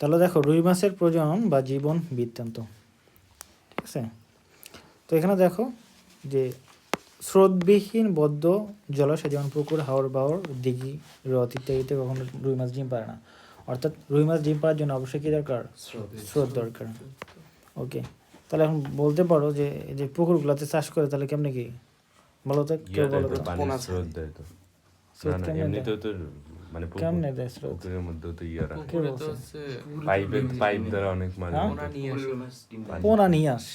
তাহলে দেখো রুই মাছের প্রজনন বা জীবন বৃত্তান্ত, ঠিক আছে। তো এখানে দেখো যে স্রোতবিহীন বদ্ধ জলাশয় যেমন পুকুর, হাওর বাওর, দিঘি, হ্রদ ইত্যাদিতে কখনো রুই মাছ ডিম পারে না। অর্থাৎ রুই মাছ ডিম পাওয়ার জন্য অবশ্যই কী দরকার? স্রোত দরকার। ওকে, তাহলে এখন বলতে পারো যে এই যে পুকুরগুলোতে চাষ করে তাহলে কেমনে কি বলো তো, কেউ বলো তো? স্রোত দেয় তো, স্রোত কেমনে দেয়? এমনিতেও তো মানে কেমনে দেয় স্রোত? পুকুরের মধ্যেও তো ইয়ারা কে বলছে? পাইপ দ্বারা অনেক মাছ পোনা নিয়ে আস,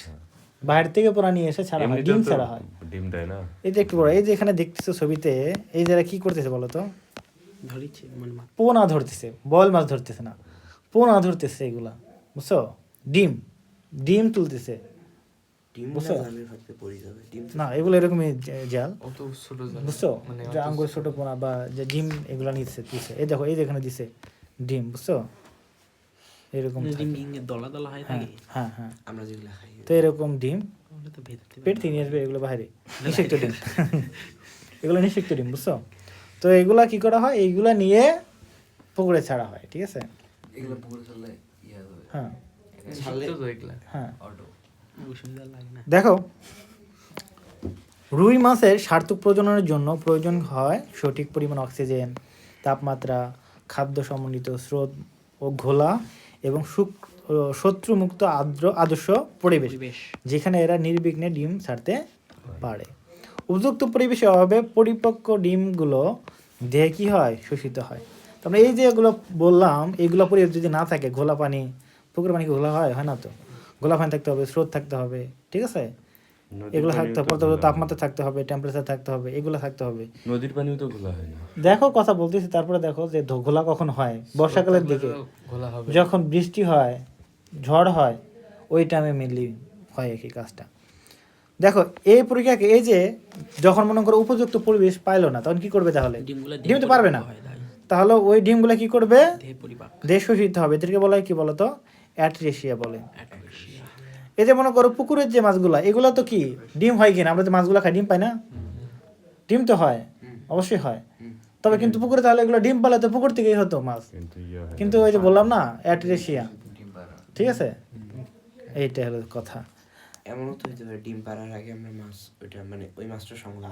বাইরে থেকে পোনা নিয়ে এসে ছাড়া হয়, ডিম ছাড়া হয়। ডিম দেয় না। এই যে একটু বড়, এই যে এখানে দেখতেছো ছবিতে, এই যারা কি করতেছে বলো তো? পোনা ধরতেছে, বল মাছ ধরতেছে না, পোনা ধরতেছে এগুলা, বুঝছো? ডিম ডিম তুলতেছে, বুঝছো না? এগুলো এরকমই জাল, বুঝছো? যে আঙ্গুর ছোট পোনা বা যে ডিম এগুলা নিচ্ছে তুলছে। এই দেখো এই যে এখানে দিছে ডিম, বুঝছো? এরকম হ্যাঁ হ্যাঁ, তো এরকম ডিম পেট থেকে নিয়ে আসবে, এগুলো বাইরে নিষিক্ত ডিম এগুলো নিষিক্ত ডিম, বুঝছো? তো এগুলা কি করা হয়, এইগুলা নিয়ে পুকুরে ছাড়া হয়, ঠিক আছে। হ্যাঁ হ্যাঁ, দেখো রুই মাছের সার্থক প্রজননের জন্য প্রয়োজন হয় সঠিক পরিমাণ অক্সিজেন, তাপমাত্রা, খাদ্য সমন্বিত স্রোত ও ঘোলা এবং শত্রুমুক্ত আদর্শ পরিবেশ, যেখানে এরা নির্বিঘ্নে ডিম ছাড়তে পারে। উপযুক্ত পরিবেশের অভাবে পরিপক্ক ডিমগুলো দেহে কি হয়, শোষিত হয়। তারপরে এই যে এগুলো বললাম, এইগুলো পরিবেশ যদি না থাকে, ঘোলা পানি, পুকুরের পানি কি ঘোলা হয়? হয় না তো। ঘোলা পানি থাকতে হবে, স্রোত থাকতে হবে, ঠিক আছে, এগুলো থাকতে হবে, পর্যাপ্ত তাপমাত্রা থাকতে হবে, টেম্পারেচার থাকতে হবে, এগুলো থাকতে হবে। নদীর পানিও তো ঘোলা হয় না। দেখো কথা বলতেছি, তারপরে দেখো যে ঘোলা কখন হয়, বর্ষাকালের দিকে যখন বৃষ্টি হয়, ঝড় হয়, ওই টাইমে মেনলি হয় এই কাজটা। দেখো এই পরীক্ষাকে, এই যে যখন মনে করো উপযুক্ত পরিবেশ পাইলো না, তখন কি করবে? তাহলে ডিম তো পারবে না, তাহলে ওই ডিমগুলো কি করবে? দেহ শোষিত হবে। এদেরকে বলা হয় কি বলতো? অ্যাট্রেসিয়া বলে। এই যে মনে করো পুকুরের যে মাছগুলা, এগুলো তো কি ডিম হয় কিনা? আমরা তো মাছগুলো খাই, ডিম পাই না? ডিম তো হয়, অবশ্যই হয়। তবে কিন্তু পুকুরে তাহলে এগুলো ডিম পালে তো পুকুর থেকেই হতো মাছ, কিন্তু ওই যে বললাম না, অ্যাট্রেসিয়া, ঠিক আছে। এইটা হলো কথা।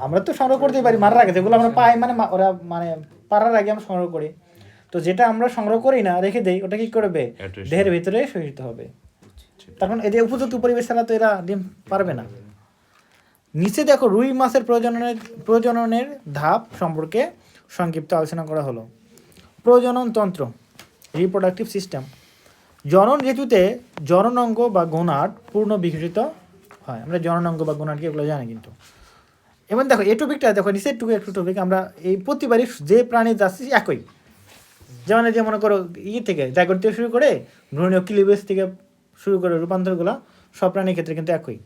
আমরা তো সংগ্রহ করতে পারি মারার আগে, যেগুলো আমরা পাই মানে ওরা মানে পারার আগে আমরা সংগ্রহ করি। তো যেটা আমরা সংগ্রহ করি না, রেখে দেই, ওটা কি করবে? দেহের ভিতরে শোষিত হবে। তখন এই যে উপযুক্ত পরিবেশ ছাড়া তো এরা ডিম পারবে না। নিচে দেখো রুই মাছের প্রজননের ধাপ সম্পর্কে সংক্ষিপ্ত আলোচনা করা হলো। প্রজনন তন্ত্র, রিপ্রোডাক্টিভ সিস্টেম। জনন ঋতুতে জননাঙ্গ বা গোনাড পূর্ণ বিকশিত হয়। আমরা জননাঙ্গ বা গোনাড কি এগুলো জানি কিন্তু। এবং দেখো এই টপিকটা দেখো, নিচের একটু টপিক আমরা এই প্রতিবারই যে প্রাণী যাচ্ছি একই, যেমন যে মনে করো থেকে জায়গর থেকে শুরু করে ভ্রূণীয় ক্লিভেজ থেকে শুরু করে রূপান্তরগুলো সব প্রাণীর ক্ষেত্রে কিন্তু একই।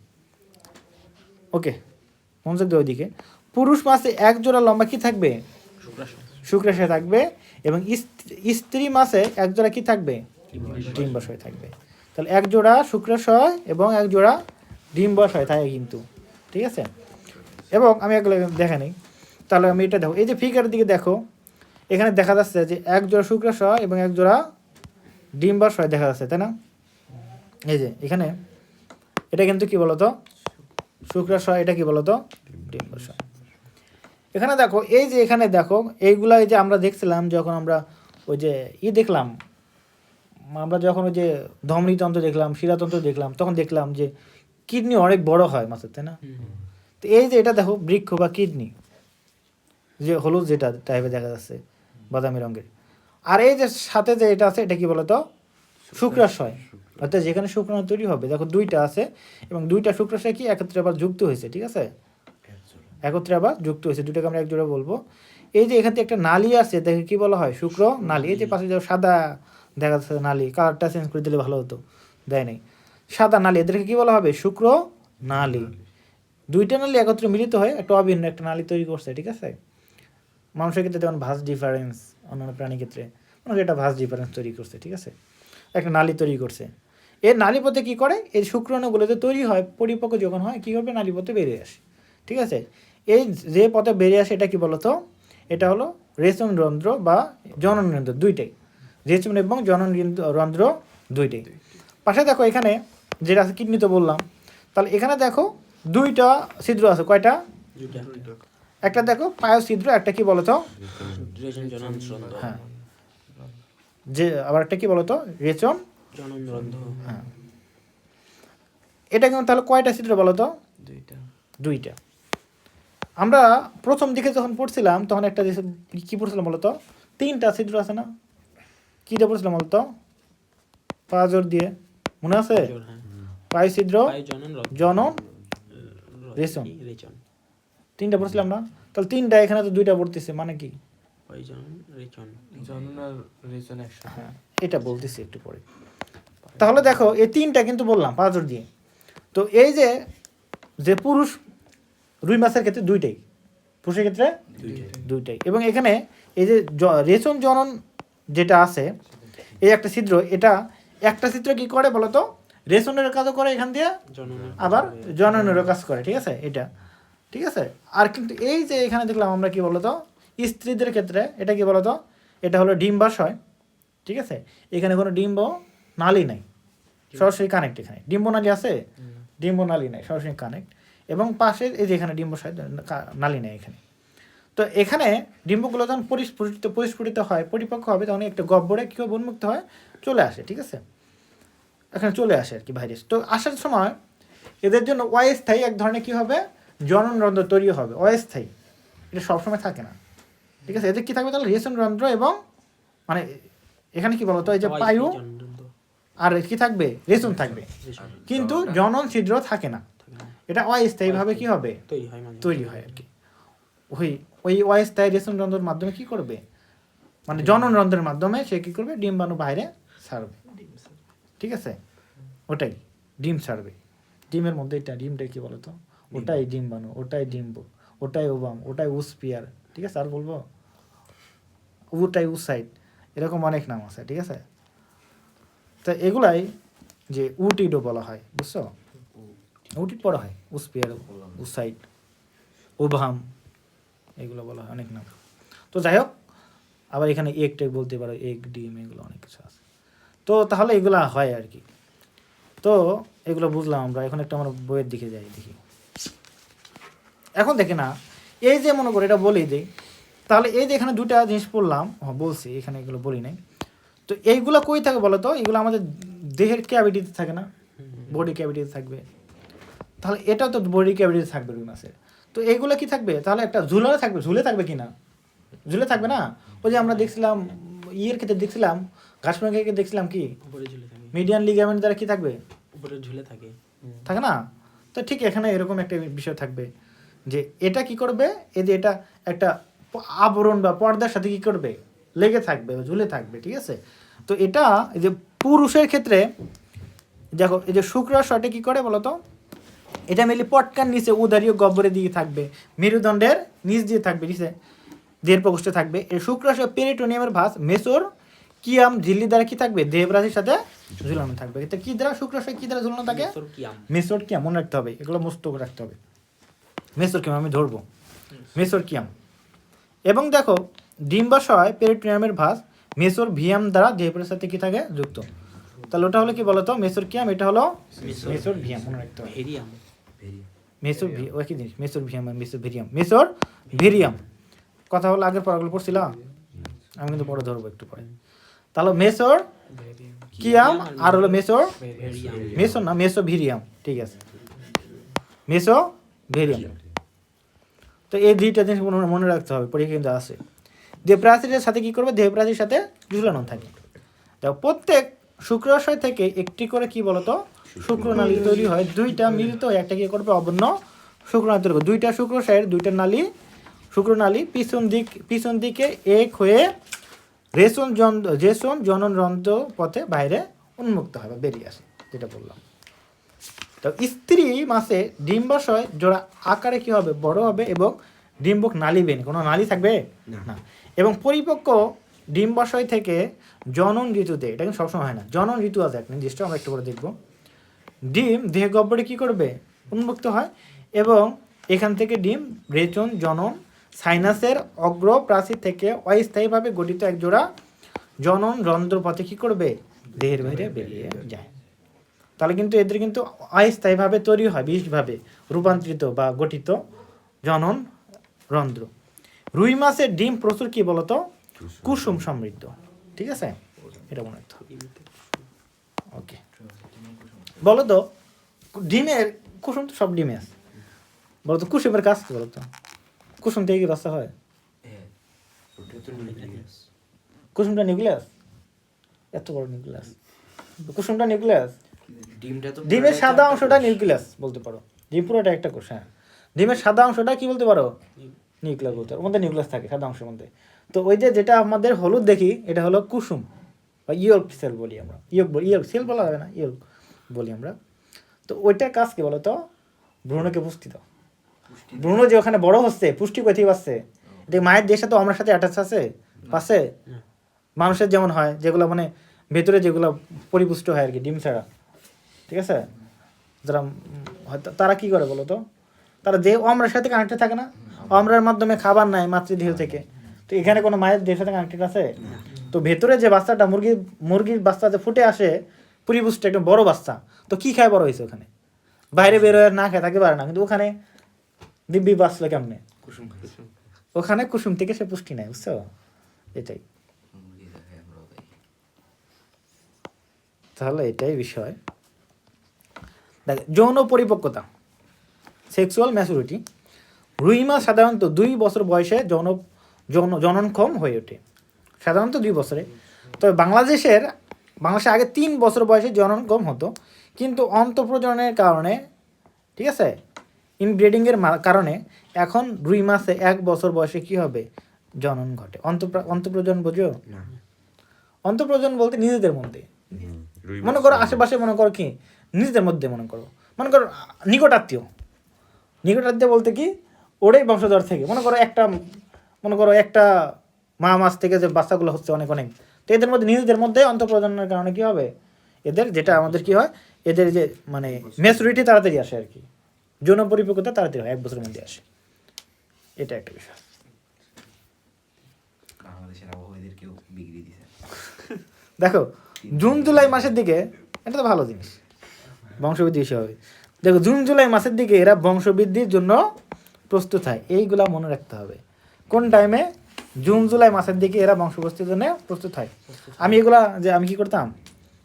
ওকে, মনোযোগ দেওয়ার দিকে। পুরুষ মাছে এক জোড়া লম্বা কি থাকবে? শুক্রাশয় থাকবে। এবং স্ত্রী মাছে এক জোড়া কি থাকবে? ডিম্বাশয় থাকবে। তাহলে এক জোড়া শুক্রাশয় এবং এক জোড়া ডিম্বাশয় থাকে কিন্তু, ঠিক আছে। এবং আমি এগুলো দেখে নিই, তাহলে আমি এটা দেখো, এই যে ফিগারের দিকে দেখো, এখানে দেখা যাচ্ছে যে এক জোড়া শুক্রাশয় এবং এক জোড়া ডিম্বাশয় দেখা যাচ্ছে, তাই না? এই যে এখানে এটা কিন্তু কি বলতো? শুক্রাশয়। এটা কি বলতো? ডিম্বাশয়। এখানে দেখো, এই যে এখানে দেখো, এইগুলা এই যে আমরা দেখছিলাম যখন আমরা ওই যে দেখলাম, আমরা যখন ওই যে ধমনীতন্ত্র দেখলাম, শিরাতন্ত্র দেখলাম, তখন দেখলাম যে কিডনি অনেক বড় হয় মাছের, তাই না? তো এই যে এটা দেখো বৃক্ষ বা কিডনি, যে হলুদ যেটা টাইপে দেখা যাচ্ছে বাদামি রঙের। আর এই যে সাথে যে এটা আছে, এটা কি বলতো? শুক্রাশয়। অর্থাৎ যেখানে শুক্রাণু তৈরি হবে, দেখো দুইটা আছে এবং দুইটা শুক্রাশয় কি একত্রে আবার যুক্ত হয়েছে, ঠিক আছে, একত্রে আবার যুক্ত হয়েছে, দুটাকে আমরা এক জোড়া বলবো। এই যে এখান থেকে একটা নালী আছে, দেখে কি বলা হয়? শুক্র নালী। এই যে পাশে যে সাদা দেখা যাচ্ছে নালী, কালারটা চেঞ্জ করে দিলে ভালো হতো, দেয় নাই, সাদা নালী, এদেরকে কি বলা হবে? শুক্র নালী। দুইটা নালী একত্রে মিলিত হয়ে একটা অভিন্ন একটা নালী তৈরি করছে, ঠিক আছে। মানুষের ক্ষেত্রে যেমন ভাস ডিফারেন্স, অন্যান্য প্রাণীর ক্ষেত্রে একটা ভাস ডিফারেন্স তৈরি করছে, ঠিক আছে, একটা নালী তৈরি করছে। এর নালীপথে কি করে? এই শুক্রাণুগুলো যে তৈরি হয়, পরিপক্ক যখন হয়, কী হবে? নালীপথে বেরিয়ে আসে, ঠিক আছে। এই যে পথে বেরিয়ে আসে, এটা কি বলতো? এটা হলো রেচনরন্ধ্র বা জননরন্ধ্র, দুইটাই। রেচন এবং জনন রন্ধ্র দুইটাই। পাশে দেখো এখানে যেটা আছে কিডনি তো বললাম, তাহলে এখানে দেখো দুইটা ছিদ্র আছে, কয়টা? একটা দেখো পায় ছিদ্র, একটা কি বলতো? হ্যাঁ, যে আবার একটা কি বলতো? রেচন রন্ধ্র। হ্যাঁ, এটা কিন্তু তাহলে কয়টা ছিদ্র বলতো? দুইটা। আমরা প্রথম দিকে যখন পড়ছিলাম তখন একটা কি পড়ছিলাম বলতো? তিনটা ছিদ্র আছে না? কিটা পড়ছিলাম বলতো? পাঁচর দিয়ে, মনে আছে? পায় ছিদ্র, জনন, রেচন, তিনটা পড়ছিলাম না? তাহলে তিনটা, এখানে তো দুইটা পড়তেছে, মানে কি? হ্যাঁ, এটা বলতেছি একটু পরে। তাহলে দেখো এই তিনটা কিন্তু বললাম পাঁচর দিয়ে। তো এই যে পুরুষ রুই মাছের ক্ষেত্রে দুইটাই, পুরুষের ক্ষেত্রে দুইটাই। এবং এখানে এই যে রেচন জনন যেটা আছে, এই একটা ছিদ্র, এটা একটা ছিদ্র কি করে বলতো? রেচনের কাজও করে এখান দিয়ে, আবার জননেরও কাজ করে, ঠিক আছে? এটা ঠিক আছে। আর কিন্তু এই যে এখানে দেখলাম আমরা কি বলতো, স্ত্রীদের ক্ষেত্রে এটা কি বলতো? এটা হলো ডিম্বাশয়, ঠিক আছে? এখানে কোনো ডিম্ব নালী নাই, সরাসরি কানেক্ট। এখানে ডিম্ব নালী আছে? ডিম্ব নালী নাই, সরাসরি কানেক্ট। এবং পাশের এই যে এখানে ডিম্বাশয়, নালী নেই এখানে। তো এখানে ডিম্বগুলো যখন পরিস্ফুটিত হয়, পরিপক্ক হবে, তখন একটা গহ্বরে কী হবে? উন্মুক্ত হয়, চলে আসে, ঠিক আছে? এখানে চলে আসে আর কি ভাইরাস। তো আসার সময় এদের জন্য অস্থায়ী এক ধরনের কী হবে? জননরন্ধ্র তৈরি হবে, অস্থায়ী। এটা সবসময় থাকে না, ঠিক আছে? এদের কী থাকবে তাহলে? রেচন রন্ধ্র, এবং মানে এখানে কি বলতো, এই যে পায়ু আর কি থাকবে? রেচন থাকবে, কিন্তু জনন ছিদ্র থাকে না। এটা অস্থায়ীভাবে কি হবে? তৈরি হয় আর কি। ওই অস্থায়ী রেচন রন্ধ্রের মাধ্যমে কি করবে? মানে জনন রন্ধ্রের মাধ্যমে সে কি করবে? ডিম্বাণু বাইরে ছাড়বে, ঠিক আছে? ওটাই ডিম ছাড়বে। ডিমের মধ্যে এটা, ডিমটা কি বলতো? ওটাই ডিম্বাণু, ওটাই ডিম্ব, ওটাই ওভাম, ওটাই উসপিয়ার, ঠিক আছে? আর বলবো ওটাই উসাইড, এরকম অনেক নাম আছে, ঠিক আছে? তো এগুলাই যে উটিডও বলা হয়, বুঝছো? উটিড পড়া হয়, উসপিয়ার, উসাইড, ওভাম, এগুলো বলা হয়, অনেক নাম। তো যাই হোক, আবার এখানে এগ টেগ বলতে পারো, এগ, ডিম, এগুলো অনেক কিছু আছে। তো তাহলে এগুলা হয় আর কি। তো এগুলো বুঝলাম আমরা। এখন একটা আমরা বইয়ের দিকে যাই, দেখি। এখন দেখে না, এই যে মনে করে এটা বলেই দিই, তাহলে এই যে এখানে দুটা জিনিস পড়লাম, বলছি এখানে, এগুলো বলি নাই। তো এইগুলো কই থাকে বলো তো? এগুলো আমাদের দেহের ক্যাভিটিতে থাকে না? বডি ক্যাভিটিতে থাকবে। তাহলে এটাও তো বডি ক্যাভিটিতে থাকবে রুই মাছের। তো এইগুলো কি থাকবে তাহলে? একটা ঝুলে থাকবে, ঝুলে থাকবে কি না? ঝুলে থাকবে না? ওই যে আমরা দেখছিলাম ইয়ের ক্ষেত্রে, দেখছিলাম ঘাস মুরগিকে, দেখছিলাম কি মিডিয়ান লিগামেন্ট দ্বারা কি থাকবে? উপরে ঝুলে থাকে, থাকে না? তো ঠিক এখানে এরকম একটা বিষয় থাকবে, যে এটা কি করবে? এই যে এটা একটা আবরণ বা পর্দার সাথে কি করবে? লেগে থাকবে, ঝুলে থাকবে, ঠিক আছে? তো এটা এই যে পুরুষের ক্ষেত্রে দেখো, এই যে শুক্রাশয়টা কি করে বলতো? এটা মেনলি পটকার নিচে উদারীয় গহ্বরের দিকে থাকবে, মেরুদণ্ডের নিচ দিয়ে থাকবে, নিচে দেহের প্রকোষ্ঠে থাকবে। এই শুক্রাশয় পেরিটোনিয়ামের ভাঁজ মেসোর কিয়াম ঝিল্লি দ্বারা কি থাকবে? দেহরাশির সাথে ঝুলানো থাকবে। এটা কি দ্বারা? শুক্রাশয় কি দ্বারা ঝুলানো থাকে? মেসোর কিয়াম, মনে রাখতে হবে, এগুলো মুস্ত করে রাখতে হবে। মেসোর কিয়াম আমি ধরবো, মেসোর কিয়াম। এবং দেখো ডিম্বাশয় পেরিটোনিয়ামের ভাঁজ মেসোর ভিয়াম দ্বারা দেহের সাথে কি থাকে? যুক্ত। তাহলে ওটা হলো কি বলতো? মেসোর কিয়াম, এটা হলো মেসোর ভিয়াম, মনে রাখতে হবে। মেসোর ওই কি জিনিস? মেসোর ভিয়াম আর মেসোর ভেরিয়াম, মেসোর ভেরিয়াম। কথা হলো আগের পড়াগুলো পড়ছিলাম, আমি কিন্তু পরে ধরবো একটু পরে। তাহলে মেসোর কিয়াম আর হলো মেসোর, মেসোর না, মেসো ভিরিয়াম, ঠিক আছে, মেসো ভেরিয়াম। তো এই দুইটা জিনিস মনে রাখতে হবে, পরীক্ষা কিন্তু আসে। দেহপ্রাচীরের সাথে কি করবে? দেহপ্রাচীর সাথে ঝুলানো থাকে। দেখো প্রত্যেক শুক্রাশয় থেকে একটি করে কি বলতো? শুক্রনালী তৈরি হয়। দুইটা মিলিত হয়ে একটা কি করবে? অবন্য শুক্রনালী তৈরি করবে। দুইটা শুক্রাশয়ের দুইটা নালী, শুক্রনালী পিছন দিকে এক হয়ে রেচন জনন রন্ধ্র পথে বাইরে উন্মুক্ত হয় বা বেরিয়ে আসে, যেটা বললাম। তো স্ত্রী মাছে ডিম্বাশয় জোড়া আকারে কি হবে? বড় হবে, এবং ডিম্বক নালী বেন, কোনো নালী থাকবে না। এবং পরিপক্ক ডিম্বাশয় থেকে জনন ঋতুতে, এটা কিন্তু সবসময় হয় না, জনন ঋতু আছে এক নির্দিষ্ট, আমরা একটু করে দেখবো। ডিম দেহ গহ্বরে কি করবে? উন্মুক্ত হয়, এবং এখান থেকে ডিম রেচন জনন সাইনাসের অগ্রপ্রাচীর থেকে অস্থায়ীভাবে গঠিত একজোড়া জনন রন্ধ্র পথে কি করবে, দেহের বাইরে বেরিয়ে যায়। তাহলে কিন্তু এদের কিন্তু অস্থায়ীভাবে তৈরি হয়, বিশেষভাবে রূপান্তরিত বা গঠিত জনন রন্ধ্র। রুই মাছের ডিম প্রচুর কি বলতো, কুসুম সমৃদ্ধ। ঠিক আছে, এটা মনে রাখতে হবে। ওকে, বলো তো ডিমের কুসুম তো সব ডিমে আছে, বলো তো কুসুমের কাজ কি বলতো, কুসুম থেকে কি বাচ্চা হয়? কুসুমটা নিউক্লিয়াস, এত বড় নিউক্লিয়াস, কুসুমটা নিউক্লিয়াস, ডিমের সাদা অংশটা নিউক্লিয়াস বলতে পারো, ডিম পুরোটা একটা কোষ। হ্যাঁ, ডিমের সাদা অংশটা কি বলতে পারো, নিউক্লিয়াস বলতে পারো, ওর মধ্যে নিউক্লিয়াস থাকে সাদা অংশের মধ্যে। তো ওই যে যেটা আমাদের হলুদ দেখি এটা হলো কুসুম বা ইয়ল্ক সেল বলি আমরা, ইয়ল্ক সেল বলা যাবে না, ইয়ল্ক বলি আমরা। তো ওইটার কাজ কি বলতো, ভ্রূণকে পুষ্টি দাও। ভ্রূণ যে ওখানে বড় হচ্ছে, পুষ্টি কোথায় পাচ্ছে, এটা মায়ের দেশে তো আমার সাথে অ্যাটাচ আছে, পাচ্ছে। মানুষের যেমন হয় যেগুলো মানে ভেতরে যেগুলো পরিপুষ্ট হয় আর কি ডিম ছাড়া, ঠিক আছে, যারা হয়তো তারা কি করে বলো তো, তারা যে অমরার সাথে কানেক্টেড থাকে না, অমরার মাধ্যমে খাবার নেয় মাতৃদেহ থেকে। তো এখানে কোনো মায়ের দেহের সাথে কানেক্টেড আছে? তো ভেতরে যে বাচ্চাটা মুরগির বাচ্চা যে ফুটে আসে পরিপুষ্ট একদম বড় বাচ্চা, তো কি খায় বড় হয়েছে ওখানে, বাইরে বেরোয় না খেয়ে থাকতে পারে না, কিন্তু ওখানে দিব্যি বাঁচলো কেমনে, ওখানে কুসুম থেকে সে পুষ্টি নেয়, বুঝছো? এটাই, তাহলে এটাই বিষয়। দেখ, যৌন পরিপক্কতা, সেক্সুয়াল ম্যাচুরিটি। রুই মাছ সাধারণত 2 বছর বয়সে জননক্ষম হয়ে ওঠে, সাধারণত 2 বছরে। তবে বাংলাদেশে আগে 3 বছর বয়সে জননক্ষম হতো, কিন্তু অন্তঃপ্রজননের কারণে, ঠিক আছে, ইনব্রিডিংয়ের কারণে এখন রুই মাসে 1 বছর বয়সে কি হবে, জনন ঘটে। অন্তঃপ্রজনন বোঝো? অন্তঃপ্রজনন বলতে নিজেদের মধ্যে, মনে করো আশেপাশে, মনে করো কি নিজেদের মধ্যে, মনে করো নিকটাত্মীয় বলতে কি ওরাই বংশধর থেকে, মনে করো একটা মা মাছ থেকে যে বাচ্চাগুলো হচ্ছে অনেক, তো এদের মধ্যে নিজেদের মধ্যে অন্তঃপ্রজননের কারণে কি হবে, এদের যেটা আমাদের কি হয়, এদের যে মানে ম্যাচুরিটি তাড়াতাড়ি আসে আর কি, যৌন পরিপক্কতা তাড়াতাড়ি হয়, 1 বছরের মধ্যে আসে। এটা একটা বিষয়। দেখো জুন জুলাই মাসের দিকে, এটা তো ভালো জিনিস, বংশবৃদ্ধি বেশি হবে। দেখো জুন জুলাই মাসের দিকে এরা বংশবৃদ্ধির জন্য প্রস্তুত হয়, এইগুলা মনে রাখতে হবে। কোন টাইমে? জুন জুলাই মাসের দিকে এরা বংশবৃদ্ধির জন্য প্রস্তুত হয়। আমি এগুলা যে আমি কি করতাম,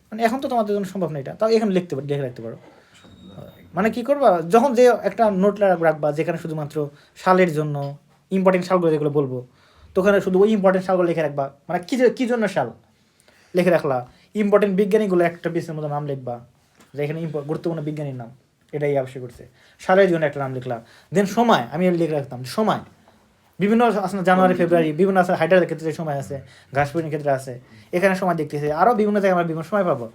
মানে এখন তো তোমাদের জন্য সম্ভব না এটা, তাও এখানে লিখে রাখতে পারো। মানে কি করবা, যখন যে একটা নোট রাখবা যেখানে শুধুমাত্র সালের জন্য ইম্পর্টেন্ট সালগুলো যেগুলো বলবো, তো ওখানে শুধু ওই ইম্পর্টেন্ট সালগুলো লিখে রাখবা, মানে কী জন্য সাল লিখে রাখলা। ইম্পর্টেন্ট বিজ্ঞানীগুলো একটা পিসের মতো নাম লিখবা, যে এখানে গুরুত্বপূর্ণ বিজ্ঞানীর নাম, এটাই আবশ্যক করছে। সালের জন্য একটা নাম লিখলাম। দেন সময় আমি লিখে রাখতাম, সময় বিভিন্ন আসলে জানুয়ারি ফেব্রুয়ারি, বিভিন্ন আছে হাইডারের ক্ষেত্রে সময় আছে, ঘাসপুরির ক্ষেত্রে আছে, এখানে সময় দেখতেছে, আরও বিভিন্ন জায়গায় আমরা বিভিন্ন সময় পাবো,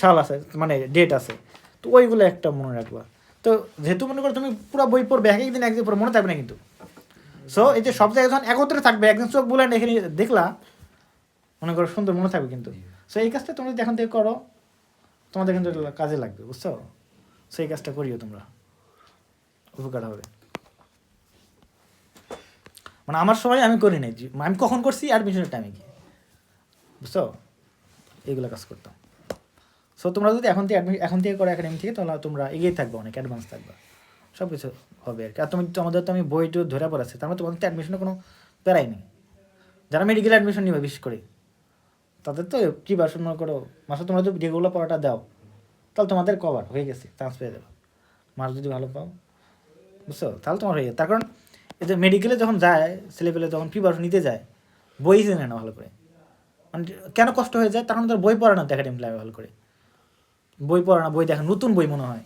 সাল আছে, মানে ডেট আছে, তো ওইগুলো একটা মনে রাখবা। তো যেহেতু মনে করো তুমি পুরো বই পড়বে, একদিন পরে মনে থাকবে না কিন্তু। সো এই যে সব জায়গায় যখন একত্রে থাকবে, একদিন চোখ বলে এখানে দেখলা, মনে করো সুন্দর মনে থাকবে কিন্তু। সো এই কাজটা তোমরা যদি এখন থেকে করো, তোমাদের কিন্তু কাজে লাগবে, বুঝছো? সেই কাজটা করিও তোমরা, উপকার হবে। মানে আমার সময় আমি করি নাই, আমি কখন করছি অ্যাডমিশনের টাইমে গিয়ে, বুঝছো, এইগুলো কাজ করতাম। সো তোমরা যদি এখন থেকে করো একাডেমি থেকে, তাহলে তোমরা এগিয়ে থাকবে, অনেক অ্যাডভান্স থাকবে, সব কিছু হবে আর কি। আর আমাদের তো আমি বইটু ধরে পড়াচ্ছি, তার মানে তোমাদের তো অ্যাডমিশনে কোনো প্যারাই নেই। যারা মেডিকেল অ্যাডমিশন নিবে বিশেষ করে, তাদের তো প্রিপারেশন মনে করো মাসে তোমরা যদি যেগুলো পড়াটা দাও, তাহলে তোমাদের কভার হয়ে গেছে, চান্স পেয়ে যাবে। মাস যদি ভালো পাও, বুঝছো, তাহলে তোমার হয়ে যায়। তার কারণ এই যে মেডিকেলে যখন যায় ছেলেপেলে, যখন প্রিপারেশন নিতে যায়, বই জেনে না ভালো করে, মানে কেন কষ্ট হয়ে যায়, তার কারণ তার বই পড়ে না একাডেমিক লাইফে ভালো করে, বই পড়ে না, বই দেখে নতুন বই মনে হয়।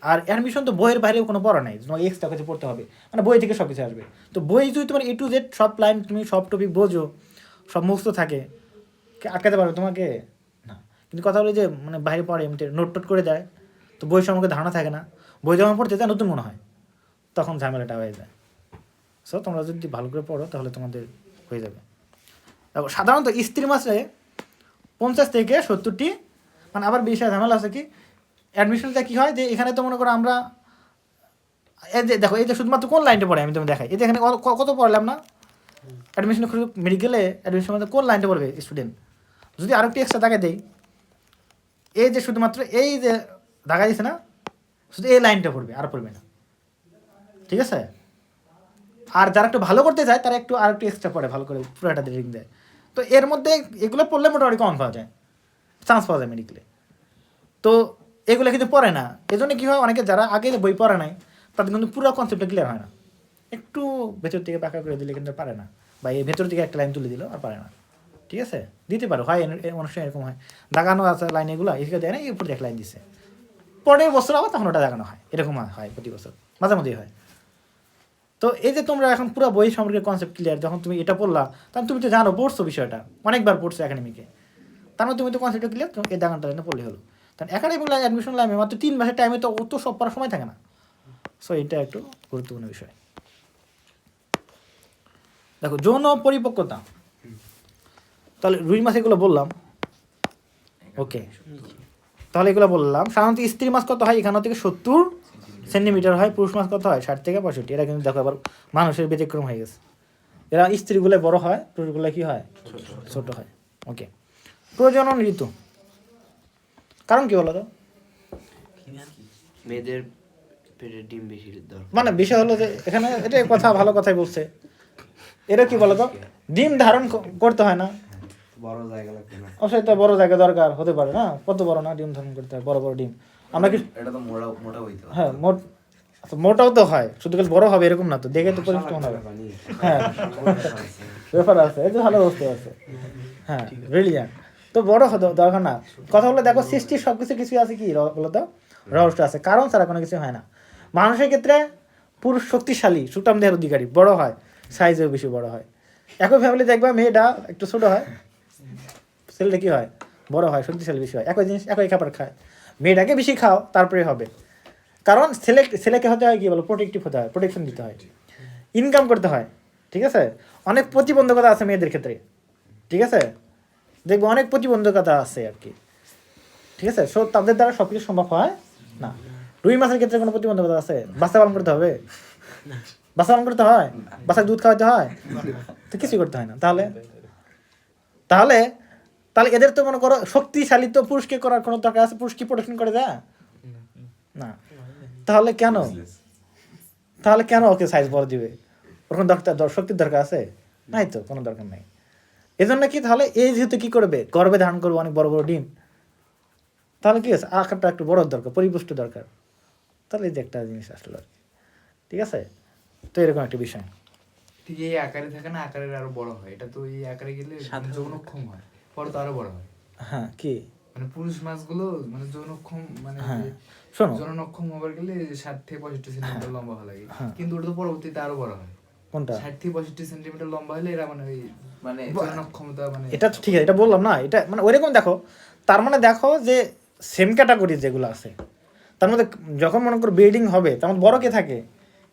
আর অ্যাডমিশন তো বইয়ের বাইরেও কোনো পড়া নাই, তোমাকে এক্সট্রা কিছু পড়তে হবে, মানে বই থেকে সব কিছু আসবে। তো বই যদি তোমার A to Z সব লাইন তুমি সব টপিক বোঝো, সব মুখস্থ থাকে, আটকাতে পারবে তোমাকে না। কিন্তু কথা হলো যে মানে বাইরে পড়ে এমনি নোট করে দেয়, তো বই সম্পর্কে ধারণা থাকে না, বই যখন পড়তে যায় নতুন মনে হয়, তখন ঝামেলাটা হয়ে যায়। সো তোমরা যদি ভালো করে পড়ো তাহলে তোমাদের হয়ে যাবে। দেখো সাধারণত স্ত্রী মাসে 50 থেকে 70টি, মানে আবার বিষয় ঝামেলা আছে কি, অ্যাডমিশনটা কী হয় যে এখানে তো মনে করো আমরা এই যে দেখো, এই যে শুধুমাত্র কোন লাইনটা পড়ে আমি তুমি দেখাই, এই যে এখানে কত পড়লাম না, অ্যাডমিশন মেডিকেলে অ্যাডমিশন মধ্যে কোন লাইনটা পড়বে স্টুডেন্ট, যদি আরও একটু এক্সট্রা দাগা দেয়, এই যে শুধুমাত্র এই যে দাগা দিচ্ছে না, শুধু এই লাইনটা পড়বে, আর পড়বে না, ঠিক আছে। আর যারা একটু ভালো করতে চায় তারা একটু আর একটু এক্সট্রা পড়ে, ভালো করে পুরোটা রিডিং দেয়। তো এর মধ্যে এগুলো পড়লে মোটামুটি কম পাওয়া যায়, চান্স পাওয়া যায় মেডিকেলে। তো এগুলো কিন্তু পড়ে না, এই জন্য কী হয়, অনেকে যারা আগে বই পড়ে নাই তাদের কিন্তু পুরো কনসেপ্টটা ক্লিয়ার হয় না, একটু ভেতর থেকে পাকা করে দিলে কিন্তু পারে না, বা এই ভেতর থেকে একটা লাইন তুলে দিল আর পারে না, ঠিক আছে। দিতে পারো, হয় অনেক সময় এরকম হয়, দাগানো আছে লাইন, এগুলো এদিকে দেয় না, এই উপরে এক লাইন দিচ্ছে, পরের বছর আবার তখন ওটা দাগানো হয়, এরকম হয় প্রতি বছর, মাঝে মধ্যেই হয়। তো এই যে তোমরা এখন পুরো বই সম্পর্কে কনসেপ্ট ক্লিয়ার, যখন তুমি এটা পড়লা তখন তুমি তো জানো, পড়ছো বিষয়টা, অনেকবার পড়ছো একাডেমিকে, তার মধ্যে তুমি তো কনসেপ্টটা ক্লিয়ার, এই দাগানটা লাইনে পড়লে হলো। কারণ একাডেমিক লাইন অ্যাডমিশন লাইনে মাত্র 3 মাসের টাইমে তো অত সব পড়ার সময় থাকে না। সো এটা একটু গুরুত্বপূর্ণ বিষয়। দেখো যৌন পরিপক্কতা, তাহলে রুই মাছ এগুলো বললাম, ওকে। তাহলে এগুলো বললাম, সাধারণত স্ত্রী মাছ কত হয় 51 থেকে 70 সেন্টিমিটার হয়, পুরুষ মাছ কত হয় 60 থেকে 65। এরা কিন্তু দেখো আবার মানুষের ব্যতিক্রম হয়ে গেছে, এরা স্ত্রীগুলো বড় হয়, পুরুষগুলো কি হয় ছোট হয়, ওকে। প্রজনন ঋতু, কারণ কি বলো তো, মেয়েদের পেটের ডিম বেশি দরকার। মানে বিষয় হলো যে এখানে এটা কথা ভালো কথাই বলছে, এরা কি বলো তো, ডিম ধারণ করতে হয় না, বড় জায়গা লাগবে না, অবশ্যই তো বড় জায়গা দরকার হতে পারে না, কত বড় না ডিম ধারণ করতে হয়, বড় বড় ডিম। আমরা কি এটা তো মোটা মোটা হইতে হবে। হ্যাঁ মোটাও তো হয়, শুধু খালি বড় হবে এরকম না তো, দেখে তো পরিষ্কার হবে। হ্যাঁ ব্যাপার আছে, এই তো ভালো বুঝতে পারছে, হ্যাঁ ব্রিলিয়ান্ট। তো বড় দরকার না, কথা বলে দেখো সৃষ্টির সব কিছু আছে কি বলতো, রহস্য আছে, কারণ ছাড়া কোনো কিছু হয় না। মানুষের ক্ষেত্রে পুরুষ শক্তিশালী সুটাম দেহের অধিকারী, বড় হয়, সাইজেও বেশি বড় হয়। একই ফ্যামিলি দেখবা মেয়েটা একটু ছোট হয়, ছেলেটা কি হয় বড় হয়, শক্তিশালী বেশি হয়, একই জিনিস একই খাবার খায়, মেয়েটাকে বেশি খাও তারপরে হবে। কারণ ছেলেকে হতে হয় কি বলো, প্রোটেক্টিভ হতে হয়, প্রোটেকশন দিতে হয়, ইনকাম করতে হয়, ঠিক আছে। অনেক প্রতিবন্ধকতা আছে মেয়েদের ক্ষেত্রে, ঠিক আছে, দেখবো অনেক প্রতিবন্ধকতা আছে আর কি, ঠিক আছে। সো তাদের দ্বারা সব কিছু সম্ভব হয় না। রুই মাছের ক্ষেত্রে কোনো প্রতিবন্ধকতা আছে, বাচ্চা পালন করতে হবে, বাচ্চা পালন করতে হয়, বাচ্চাকে দুধ খাওয়াতে হয়, তো কিছুই করতে হয় না। তাহলে তাহলে তাহলে এদের তো মনে করো শক্তিশালী, তো পুরুষকে করার কোনো দরকার আছে, পুরুষ কি প্রোটেকশন করে দেয় না, তাহলে কেন ওকে সাইজ বড় দিবে, ওর কোনো শক্তির দরকার আছে নাই, তো কোনো দরকার নাই। এজন্য কি, তাহলে এই যেহেতু কি করবে, গর্ভে ধারণ করবে অনেক বড় বড় ডিম, তাহলে কি আছে, আকারটা একটু বড় দরকার, পরিপুষ্ট দরকার, তাহলে এই যে একটা জিনিস আসলো আর কি, ঠিক আছে। তো এরকম একটা বিষয়, ঠিক এই আকারে থাকে না, আকারের আরো বড় হয়, এটা তো এই আকারে গেলে যৌনক্ষম হয়, পরে তো আরো বড় হয়। হ্যাঁ কি মানে পুরুষ মাছগুলো মানে যৌনক্ষম, মানে হ্যাঁ শোনো, যৌনক্ষম হবার গেলে 60 থেকে 65 সেন্টিমিটার লম্বা হওয়া লাগে, হ্যাঁ। কিন্তু ওটা তো পরবর্তীতে আরো বড় হয়, কোনটা 60 থেকে 65 সেন্টিমিটার লম্বা হলে এরা মানে ওই মানে যৌনক্ষমতা মানে এটা তো ঠিক আছে, এটা বললাম না, এটা মানে ওইরকম দেখো, তার মানে দেখো যে সেম ক্যাটাগরি যেগুলো আছে তার মধ্যে যখন মনে করো ব্রিডিং হবে, তার মধ্যে বড় কে থাকে,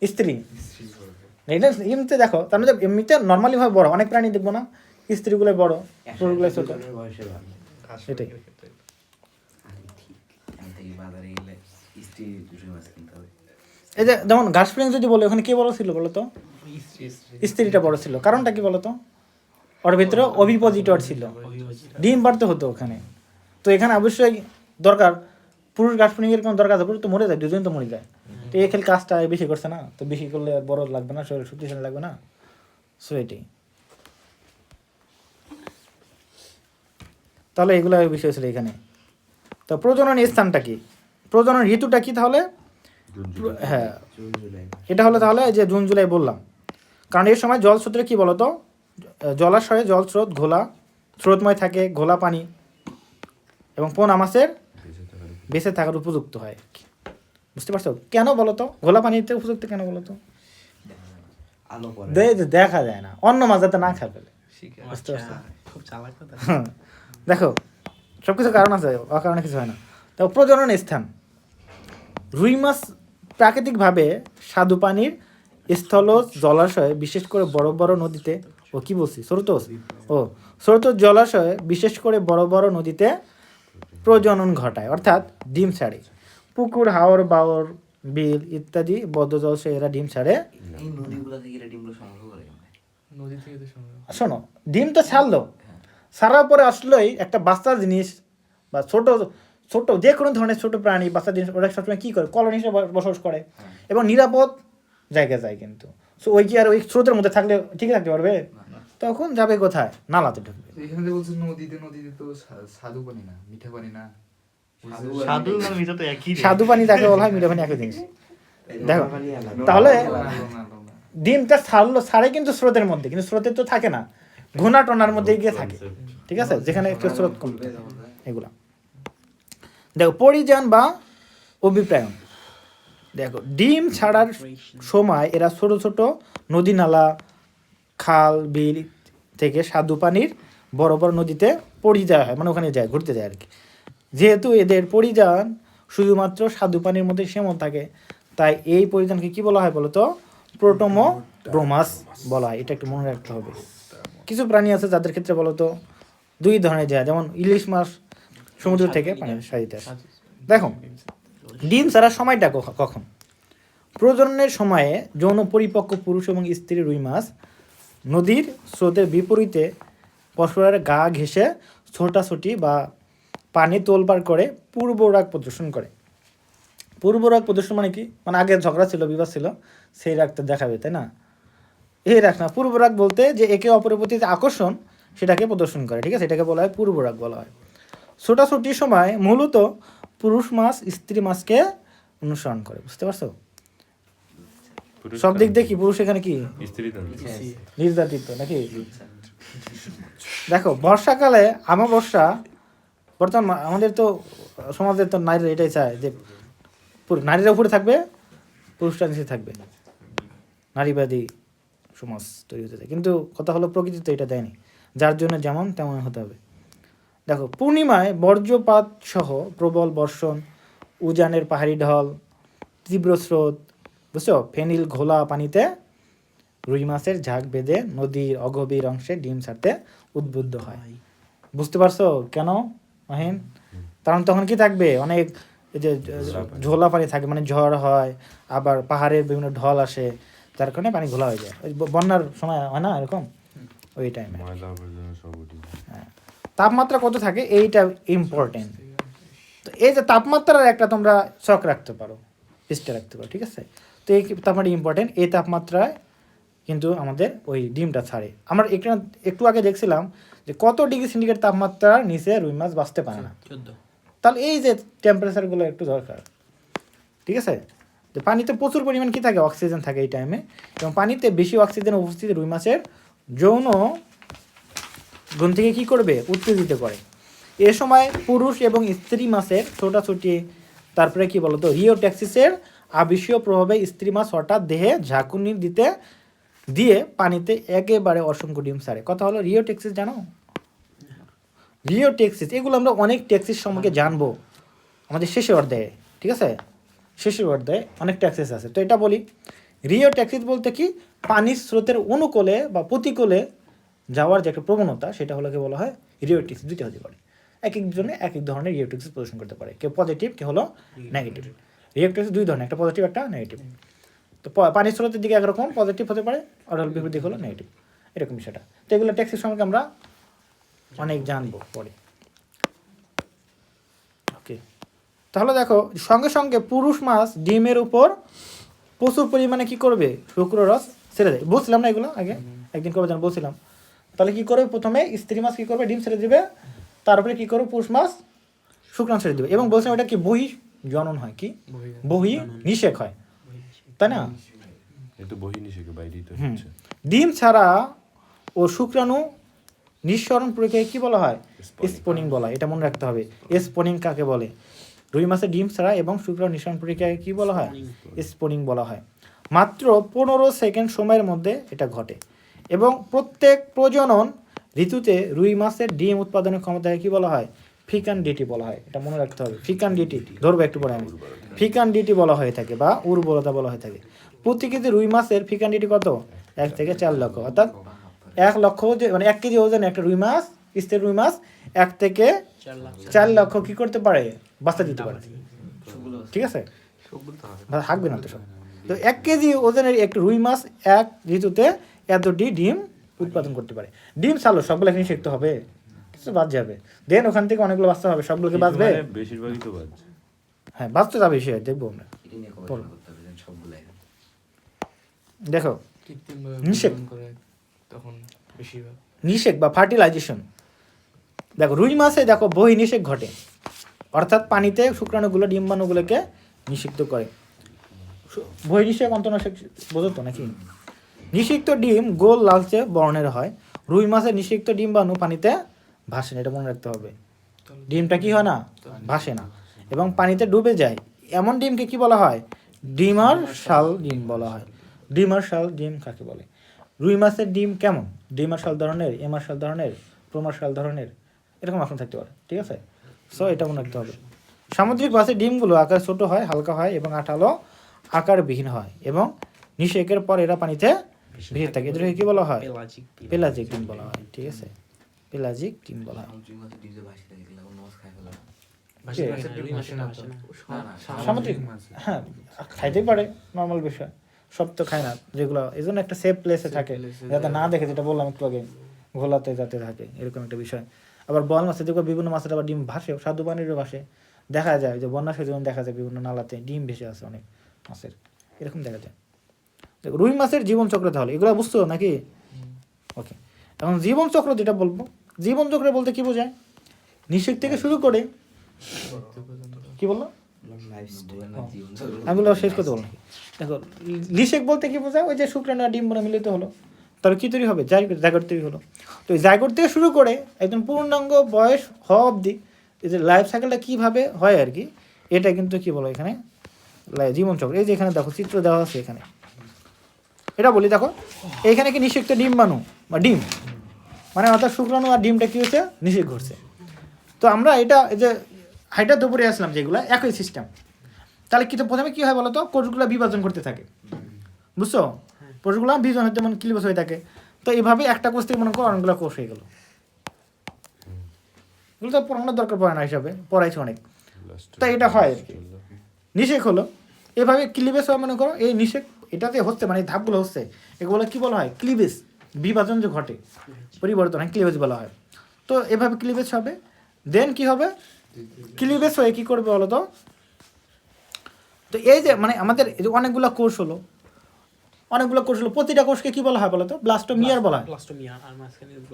স্ত্রী। এটা এমনিতে দেখো, তার মধ্যে এমনিতে নর্মালি ভাবে বড়, অনেক প্রাণী দেখবো না স্ত্রীগুলো বড়, পুরুষগুলো ছোট, বয়সে ভালো। এটাই। বাজারে গেলে স্ত্রী দুশো মাছ কিনতে হবে। এই যে যেমন ঘাস ফ্রিং যদি বলে, ওখানে কে বড় ছিল বলো তো, স্ত্রীটা বড় ছিল, কারণটা কি বলো তো, ওর ভিতরে অভিপোজিটর ছিল, ডিম পারতে হতো ওখানে। তো এখানে অবশ্যই দরকার, পুরুষ ঘাস ফ্রিং এর কোনো দরকার আছে, পুরুষ তো মরে যায়, দুজন তো মরে যায়, তো এই খেলে কাজটা বেশি করছে না, তো বেশি করলে আর বড় লাগবে না, শরীর শক্তিশালী লাগবে না, সো এটাই। তাহলে এগুলো বিষয় ছিল এখানে। তো প্রজনন স্থানটা কি, প্রজনন ঋতুটা কি, তাহলে হ্যাঁ জুন জুলাই এটা হলো তাহলে যে জুন জুলাই বললাম, কারণ এই সময় জলস্রোতের কি বলতো, জলাশয়ে জলস্রোত ঘোলা, স্রোতময় থাকে, ঘোলা পানি এবং পোনা মাছের বেঁচে থাকার উপযুক্ত হয়, বুঝতে পারছো কেন বলো তো, ঘোলা পানিতে উপযুক্ত কেন বলো তো, আলো পরে দেখা যায় না, অন্য মাছ যাতে না খায় ফেলে, বুঝতে পারছো। খুব চালাক কথা। দেখো সব কিছু কারণ আছে, অকারণে কিছু হয় না। তো প্রজনন স্থান, রুই মাছ প্রাকৃতিকভাবে স্বাদু পানির স্থলজ জলাশয়ে, বিশেষ করে বড় বড় নদীতে, ও কি বলছি স্রোতস, স্রোতস জলাশয়ে বিশেষ করে বড় বড় নদীতে প্রজনন ঘটায়, অর্থাৎ ডিম ছাড়ে। পুকুর, হাওর, বাওর, বিল ইত্যাদি বদ্ধ জলাশয়ে এরা ডিম ছাড়ে। এই নদীগুলো থেকে এরা ডিমগুলো সংগ্রহ করে কেমনে? নদী থেকে তো সংগ্রহ। শোনো, ডিম তো ছাড়লো, ছাড়ার পরে আসলোই একটা বাচ্চা জিনিস বা ছোট ছোট যে কোনো ধরনের ছোট প্রাণী বাচ্চা জিনিস ওরা সবসময় কী করে, কলোনি হিসেবে বসবাস করে এবং নিরাপদ জায়গায় যায়। কিন্তু সো ওই কি আর ওই স্রোতের মধ্যে থাকলে ঠিক থাকতে পারবে? তখন যাবে কোথায়? নালাতে ঢুকবে। এখানে যে বলছে নদীতে তো স্বাদু পানি না, মিঠা পানি না। সাধু আর মিঠা তো একই রে। স্বাদু পানি যাকে বলা হয়, মিঠা পানি একই জিনিস। দেখো, তাহলে ডিমটা ছাড়ে কিন্তু স্রোতের মধ্যে, কিন্তু স্রোতে তো থাকে না, ঘোনা টোনার মধ্যে গিয়ে থাকে, ঠিক আছে, যেখানে একটু স্রোত কম। এগুলা দেখো, পরিযান বা অভিপ্রায়ন। দেখো, ডিম ছাড়ার সময় এরা ছোট ছোট নদী নালা, খাল, বিল থেকে স্বাদু পানির বড় বড় নদীতে পরিযায় হয়, মানে ওখানে যায়, ঘুরতে যায় আর কি। যেহেতু এদের পরিযান শুধুমাত্র স্বাদু পানির মধ্যে সীমাবদ্ধ থাকে, তাই এই পরিযানকে কি বলা হয় বলো তো? প্রোটোমোড্রোমাস বলা হয়। এটা একটু মনে রাখতে হবে। কিছু প্রাণী আছে যাদের ক্ষেত্রে বলো তো দুই ধরনের যায়, যেমন ইলিশ মাছ সমুদ্র থেকে পানির সারিতে আসে। দেখো, ডিম ছাড়ার সময়টা কখন? প্রজননের সময়ে যৌন পরিপক্ক পুরুষ এবং স্ত্রী রুই মাছ নদীর স্রোতের বিপরীতে পরস্পরের গা ঘেঁষে ছোটাছুটি বা পানি তোলপাড় করে পূর্বরাগ প্রদর্শন করে। পূর্বরাগ প্রদর্শন মানে কি? মানে আগে ঝগড়া ছিল, বিবাদ ছিল, সেই রাগটা দেখাবে, তাই না? এই রাগ না, পূর্বরাগ বলতে যে একে অপরের প্রতি যে আকর্ষণ সেটাকে প্রদর্শন করে, ঠিক আছে, এটাকে বলা হয় পূর্বরাগ বলা হয়। ছোটাছুটির সময় মূলত পুরুষ মাছ স্ত্রী মাছকে অনুসরণ করে, বুঝতে পারছো? সব দিক দিয়ে কি পুরুষ এখানে কি স্ত্রী তো না। নির্যাতিত নাকি? দেখো, বর্ষাকালে আমাবস্যা, বর্তমান আমাদের তো সমাজের তো নারীরা এটাই চায় যে নারীরা উপরে থাকবে, পুরুষরা নিচে থাকবে, নারীবাদী সমাজ তৈরি হতে চায়। কিন্তু কথা হলো প্রকৃতি তো এটা দেয়নি, যার জন্য যেমন তেমন হতে হবে। দেখো, পূর্ণিমায় বজ্রপাত সহ প্রবল বর্ষণ, উজানের পাহাড়ি ঢল, তীব্র স্রোত, বুঝছো, ফেনিল ঘোলা পানিতে রুই মাছের ঝাঁক বেঁধে নদীর অগভীর অংশে ডিম ছাড়তে উদ্বুদ্ধ হয়। বুঝতে পারছো কেন মাহিন? কারণ তখন কি থাকবে, অনেক এই যে ঝোলা পানি থাকে, মানে ঝড় হয়, আবার পাহাড়ের বিভিন্ন ঢল আসে, যার কারণে পানি ঘোলা হয়ে যায়। ওই বন্যার সময় হয় না এরকম, ওই টাইমে। হ্যাঁ, তাপমাত্রা কত থাকে এইটা ইম্পর্টেন্ট। তো এই যে তাপমাত্রার একটা তোমরা চক রাখতে পারো, লিস্টে রাখতে পারো, ঠিক আছে? তো এই তাপমাত্রা ইম্পর্টেন্ট। এই তাপমাত্রায় কিন্তু আমাদের ওই ডিমটা ছাড়ে। আমরা একটু আগে দেখছিলাম যে কত ডিগ্রি সেন্টিগ্রেড তাপমাত্রার নিচে রুই মাছ বাঁচতে পারে না। তাহলে এই যে টেম্পারেচারগুলো একটু দরকার, ঠিক আছে? যে পানিতে প্রচুর পরিমাণ কি থাকে, অক্সিজেন থাকে এই টাইমে, এবং পানিতে বেশি অক্সিজেন উপস্থিতি রুই মাছের যৌন গ্রন্থিকে কী করবে, উত্তেজিত করে। এ সময় পুরুষ এবং স্ত্রী মাছের ছোটাছুটি, তারপরে কি বলতো রিওট্যাক্সিসের আবিষীয় প্রভাবে স্ত্রী মাছ হঠাৎ দেহে ঝাঁকুনি দিয়ে পানিতে একেবারে অসংখ্য ডিম ছাড়ে। কথা হলো রিওট্যাক্সিস, জানো? রিওট্যাক্সিস, এগুলো আমরা অনেক ট্যাক্সিস সম্পর্কে জানবো আমাদের শেষের অধ্যায়ে, ঠিক আছে? শেষের অধ্যায়ে অনেক ট্যাক্সিস আছে। তো এটা বলি, রিওট্যাক্সিস বলতে কি, পানির স্রোতের অনুকূলে বা প্রতিকূলে যাওয়ার যে একটা প্রবণতা, সেটা হলো কি বলা হয় রিওট্যাক্সিস। দুইটা হতে পারে, এক একজনে এক এক ধরনের রিওট্যাক্সিস প্রদর্শন করতে পারে, কেউ পজিটিভ, কেউ হলো নেগেটিভ। রিওট্যাক্সিস দুই ধরনের, একটা পজিটিভ, একটা নেগেটিভ। তো পানির স্রোতের দিকে একরকম পজিটিভ হতে পারে, আর বিপরীত দিকে হলো নেগেটিভ, এরকম বিষয়টা। তো এগুলো ট্যাক্সিস সম্পর্কে আমরা অনেক জানবো পরে। ওকে, তাহলে দেখো, সঙ্গে সঙ্গে পুরুষ মাছ ডিমের উপর প্রচুর পরিমাণে কি করবে, শুক্ররস ছেড়ে দেয়। বলছিলাম না এগুলো আগে, একদিন কবে বলছিলাম। তাহলে কি করবে, প্রথমে স্ত্রী মাছ কি করবে, ডিম ছেড়ে দিবে, তারপরে কি করবে, পুরুষ মাছ শুক্রাণু ছেড়ে দিবে। এবং বলছিলাম এটা কি বহি জনন হয়, কি বহি নিষেক হয়, তাই না? ডিম ছাড়া ও শুক্রাণু নিঃসরণ প্রক্রিয়া কি বলা হয়, স্পনিং বলা হয়। এটা মনে রাখতে হবে, স্পনিং কাকে বলে। রুই মাছের ডিম ছাড়া এবং শুক্রাণু নিঃসরণ প্রক্রিয়াকে কি বলা হয়, স্পনিং বলা হয়। মাত্র 15 সেকেন্ড সময়ের মধ্যে এটা ঘটে এবং প্রত্যেক প্রজনন ঋতুতে রুই মাছের ডিম উৎপাদনের ক্ষমতাকে কি বলা হয়, ফিকান্ডিটি বলা হয়। এটা মনে রাখতে হবে, ফিকান্ডিটি ধরবো একটু পরে আমি। ফিকান্ডিটি বলা হয়ে থাকে বা উর্বরতা বলা হয়ে থাকে। প্রতি কেজি রুই মাছের ফিকান্ডিটি কত, 1 থেকে 4 লক্ষ। অর্থাৎ 1 লক্ষ, মানে 1 কেজি ওজন একটা রুই মাছ, স্ত্রী রুই মাছ 1 থেকে 4 লক্ষ কি করতে পারে, বাচ্চা দিতে পারে, ঠিক আছে? থাকবে না তো সব। তো 1 কেজি ওজনের একটা রুই মাছ 1 ঋতুতে এতটি ডিম উৎপাদন করতে পারে। ডিম ছাড়লো সবগুলো এখানে শিখতে হবে, কিছু বাদ যাবে, দেন ওখান থেকে অনেকগুলো বাঁচতে হবে, সবগুলোকে বাঁচবে, মানে বেশিরভাগই তো বাজছে। হ্যাঁ বাঁচতে যাবে, সে দেখবো আমরা। এটা নিয়ে গবেষণা করতে হবে যেন সবগুলাই দেখো কৃত্রিমভাবে নিষেক। প্রজনন করে তখন বেশিরভাগ নিষেক বা ফার্টিলাইজেশন, দেখো রুই মাছে দেখো বহি নিষেক ঘটে, অর্থাৎ পানিতে শুক্রাণুগুলো ডিম্বাণুগুলোকে নিষিক্ত করে। বহি নিষেক অন্তঃনাশক বোঝো তো নাকি? নিষিক্ত ডিম গোল লালচে বর্ণের হয়, রুই মাছের নিষিক্ত ডিম্বাণু পানিতে ভাসে না, এটা মনে রাখতে হবে। ডিমটা কি হয় না, ভাসে না এবং পানিতে ডুবে যায়, এমন ডিমকে কি বলা হয়? ডিমার্শাল ডিম বলা হয়। ডিমার্শাল ডিম কাকে বলে? রুই মাছের ডিম কেমন? ডিমার্শাল ধরনের, এমার্শাল ধরনের, প্রোমার্শাল ধরনের, এরকম অপশন থাকতে পারে, ঠিক আছে? সো এটা মনে রাখতে হবে। সামুদ্রিক মাছের ডিমগুলো আকার ছোট হয়, হালকা হয় এবং আঠালো আকারবিহীন হয় এবং নিষেকের পর এরা পানিতে ভেসে থাকে, এদেরকে কি বলা হয়? পেলাজিক ডিম বলা হয়, ঠিক আছে? পেলাজিক ডিম বলা হয়। সামুদ্রিক মাছের ডিম যে ভাসি থাকে এগুলো মাছ খায় ফেলা সামুদ্রিক হ্যাঁ খাইতেই পারে, নর্মাল বিষয়, সব তো খায় না যেগুলো, এই জন্য একটা সেফ প্লেসে থাকে যাতে না দেখে, যেটা বললাম একটু আগে, ঘোলাতে যাতে থাকে, এরকম একটা বিষয়। আবার বল মাছের দেখো বিভিন্ন মাছের আবার ডিম ভাসে, স্বাদু পানিরও ভাসে, দেখা যায় যে বন্যা সেজন্য দেখা যায় বিভিন্ন নালাতে ডিম ভেসে আছে অনেক মাছের, এরকম দেখা যায়। দেখো রুই মাছের জীবনচক্র তাহলে এগুলো বুঝছো নাকি? ওকে, এখন জীবনচক্র যেটা বলবো, জীবনচক্র বলতে কি বোঝায়? নিষেক থেকে শুরু করে কি বললো, আমি শেষ করতে বললাম। দেখো লিশেক বলতে কি বোঝায়? ওই যে শুক্রাণু আর ডিম্বাণু মিলিত হলো, তাহলে কি তৈরি হবে? জাইগোট তৈরি হলো। তো এই জাইগোট থেকে শুরু করে একজন পূর্ণাঙ্গ বয়স হওয়া অবধি এই যে লাইফ সাইকেলটা কীভাবে হয় আর কি, এটা কিন্তু কি বলো এখানে জীবনচক্র। এই যে এখানে দেখো চিত্র দেওয়া আছে এখানে, এটা বলি দেখো, এইখানে কি নিষিক্ত ডিম্বাণু বা ডিম, মানে অর্থাৎ শুক্রাণু আর ডিমটা কি হচ্ছে? নিষেক ঘটছে। তো আমরা এটা এই যে হাইটার দুপুরে আসলাম যেগুলো একই সিস্টেম, তাহলে কিন্তু প্রথমে কী হয় বলো তো? কোষগুলো বিভাজন করতে থাকে, বুঝছো? কোষগুলো বিভাজন হতে মানে ক্লিবস হয়ে থাকে। তো এইভাবে একটা কোষ থেকে মনে করো অনেকগুলো কোষ হয়ে গেল, এগুলো তো পড়ানোর দরকার পড়ে না, হিসাবে পড়াইছে অনেক। তাই এটা হয় আর কি, নিষেক হলো এভাবে ক্লিবেজ হয়, মনে করো এই নিষেক এটাতে হচ্ছে, মানে ধাপগুলো হচ্ছে, এগুলো কি বলা হয়? ক্লিবেজ, বিভাজন যে ঘটে, পরিবর্তন হয়, ক্লিবেজ বলা হয়। তো এভাবে ক্লিবেজ হবে, দেন কি হবে? ক্লিবেজ হয়ে কী করবে বলো তো? তো এই যে মানে আমাদের এই যে অনেকগুলো কোষ হলো, প্রতিটা কোষকে কি বলা হয় বলো তো? ব্লাস্টোমিয়ার বলা হয়,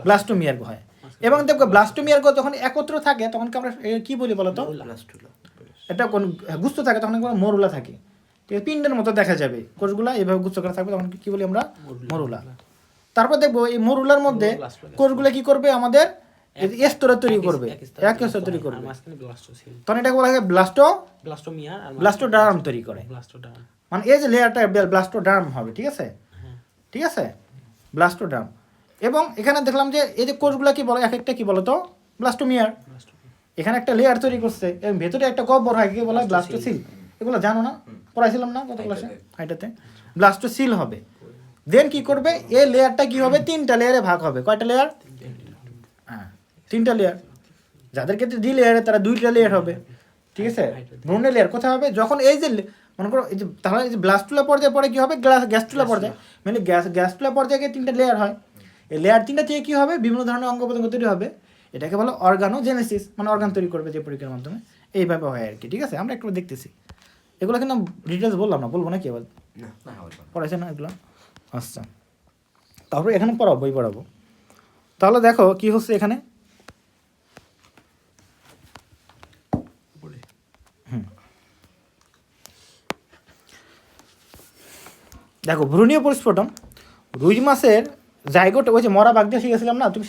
ব্লাস্টোমিয়ার হয়। এবং দেখো ব্লাস্টোমিয়ার যখন একত্র থাকে তখন আমরা কি বলি বলো তো? এটা কোন গুচ্ছ থাকে তখন মরুলা থাকে, ঠিক আছে? পিণ্ডের মতো দেখা যাবে কোষগুলা, এভাবে গুচ্ছ করা থাকবে, তখন কি বলি আমরা? মরুলা। তারপর দেখবো এই মরুলার মধ্যে কোষগুলো কি করবে? আমাদের স্তরে তৈরি করবে, এক স্তর তৈরি করবে, তখন এটাকে বলা হয় ব্লাস্টোডার্ম তৈরি করে, মানে এই যে লেয়ারটা ব্লাস্টোডার্ম হবে, ঠিক আছে? ঠিক আছে, ব্লাস্টোডার্ম। এবং এখানে দেখলাম যে এই যে কোষগুলো কি বলে, এক একটা কি বলো তো? ব্লাস্টোমিয়ার। এখানে একটা লেয়ার তৈরি করছে এবং ভেতরে একটা গহ্বর হয়, কি বলা হয়? ব্লাস্টোসিল। এগুলো জানো না? পড়াইছিলাম না কত ক্লাসে? হাইটাতে ব্লাস্টোসিল হবে। দেন কি করবে? এই লেয়ারটা কি হবে? 3টা লেয়ারে ভাগ হবে। কয়টা লেয়ার? হ্যাঁ 3টা লেয়ার। যাদের ক্ষেত্রে 2 লেয়ারে তারা 2টা লেয়ার হবে, ঠিক আছে? ব্রুনে লেয়ার কোথায় হবে? যখন এই যে মনে করো এই যে, তাহলে এই যে ব্লাস্টুলা পর্যায়ে পরে কি হবে? গ্যাস্ট্রুলা পর্যায়ে, মানে গ্যাস্ট্রুলা পর্যায়ে 3টা লেয়ার হয়। এই লেয়ার 3টা থেকে কি হবে? বিভিন্ন ধরনের অঙ্গ প্রত্যঙ্গ তৈরি হবে, এটাকে বলো অর্গানোজেনেসিস, মানে অর্গান তৈরি করবে যে প্রক্রিয়ার মাধ্যমে, এইভাবে হয় আর কি, ঠিক আছে? আমরা একটু দেখতেছি এগুলো, কিন্তু ডিটেলস বললাম না, বলবো নাকি আবার? পড়াইছে না এগুলো? আচ্ছা, তারপরে এখানে পড়াবো, বই পড়াবো। তাহলে দেখো কি হচ্ছে এখানে, দেখো ভ্রূণীয় পরিস্ফুটন, রুই মাছের জাইগোট, ওই যে মরা বাঘ দিয়ে শিখেছিলাম না, তুমি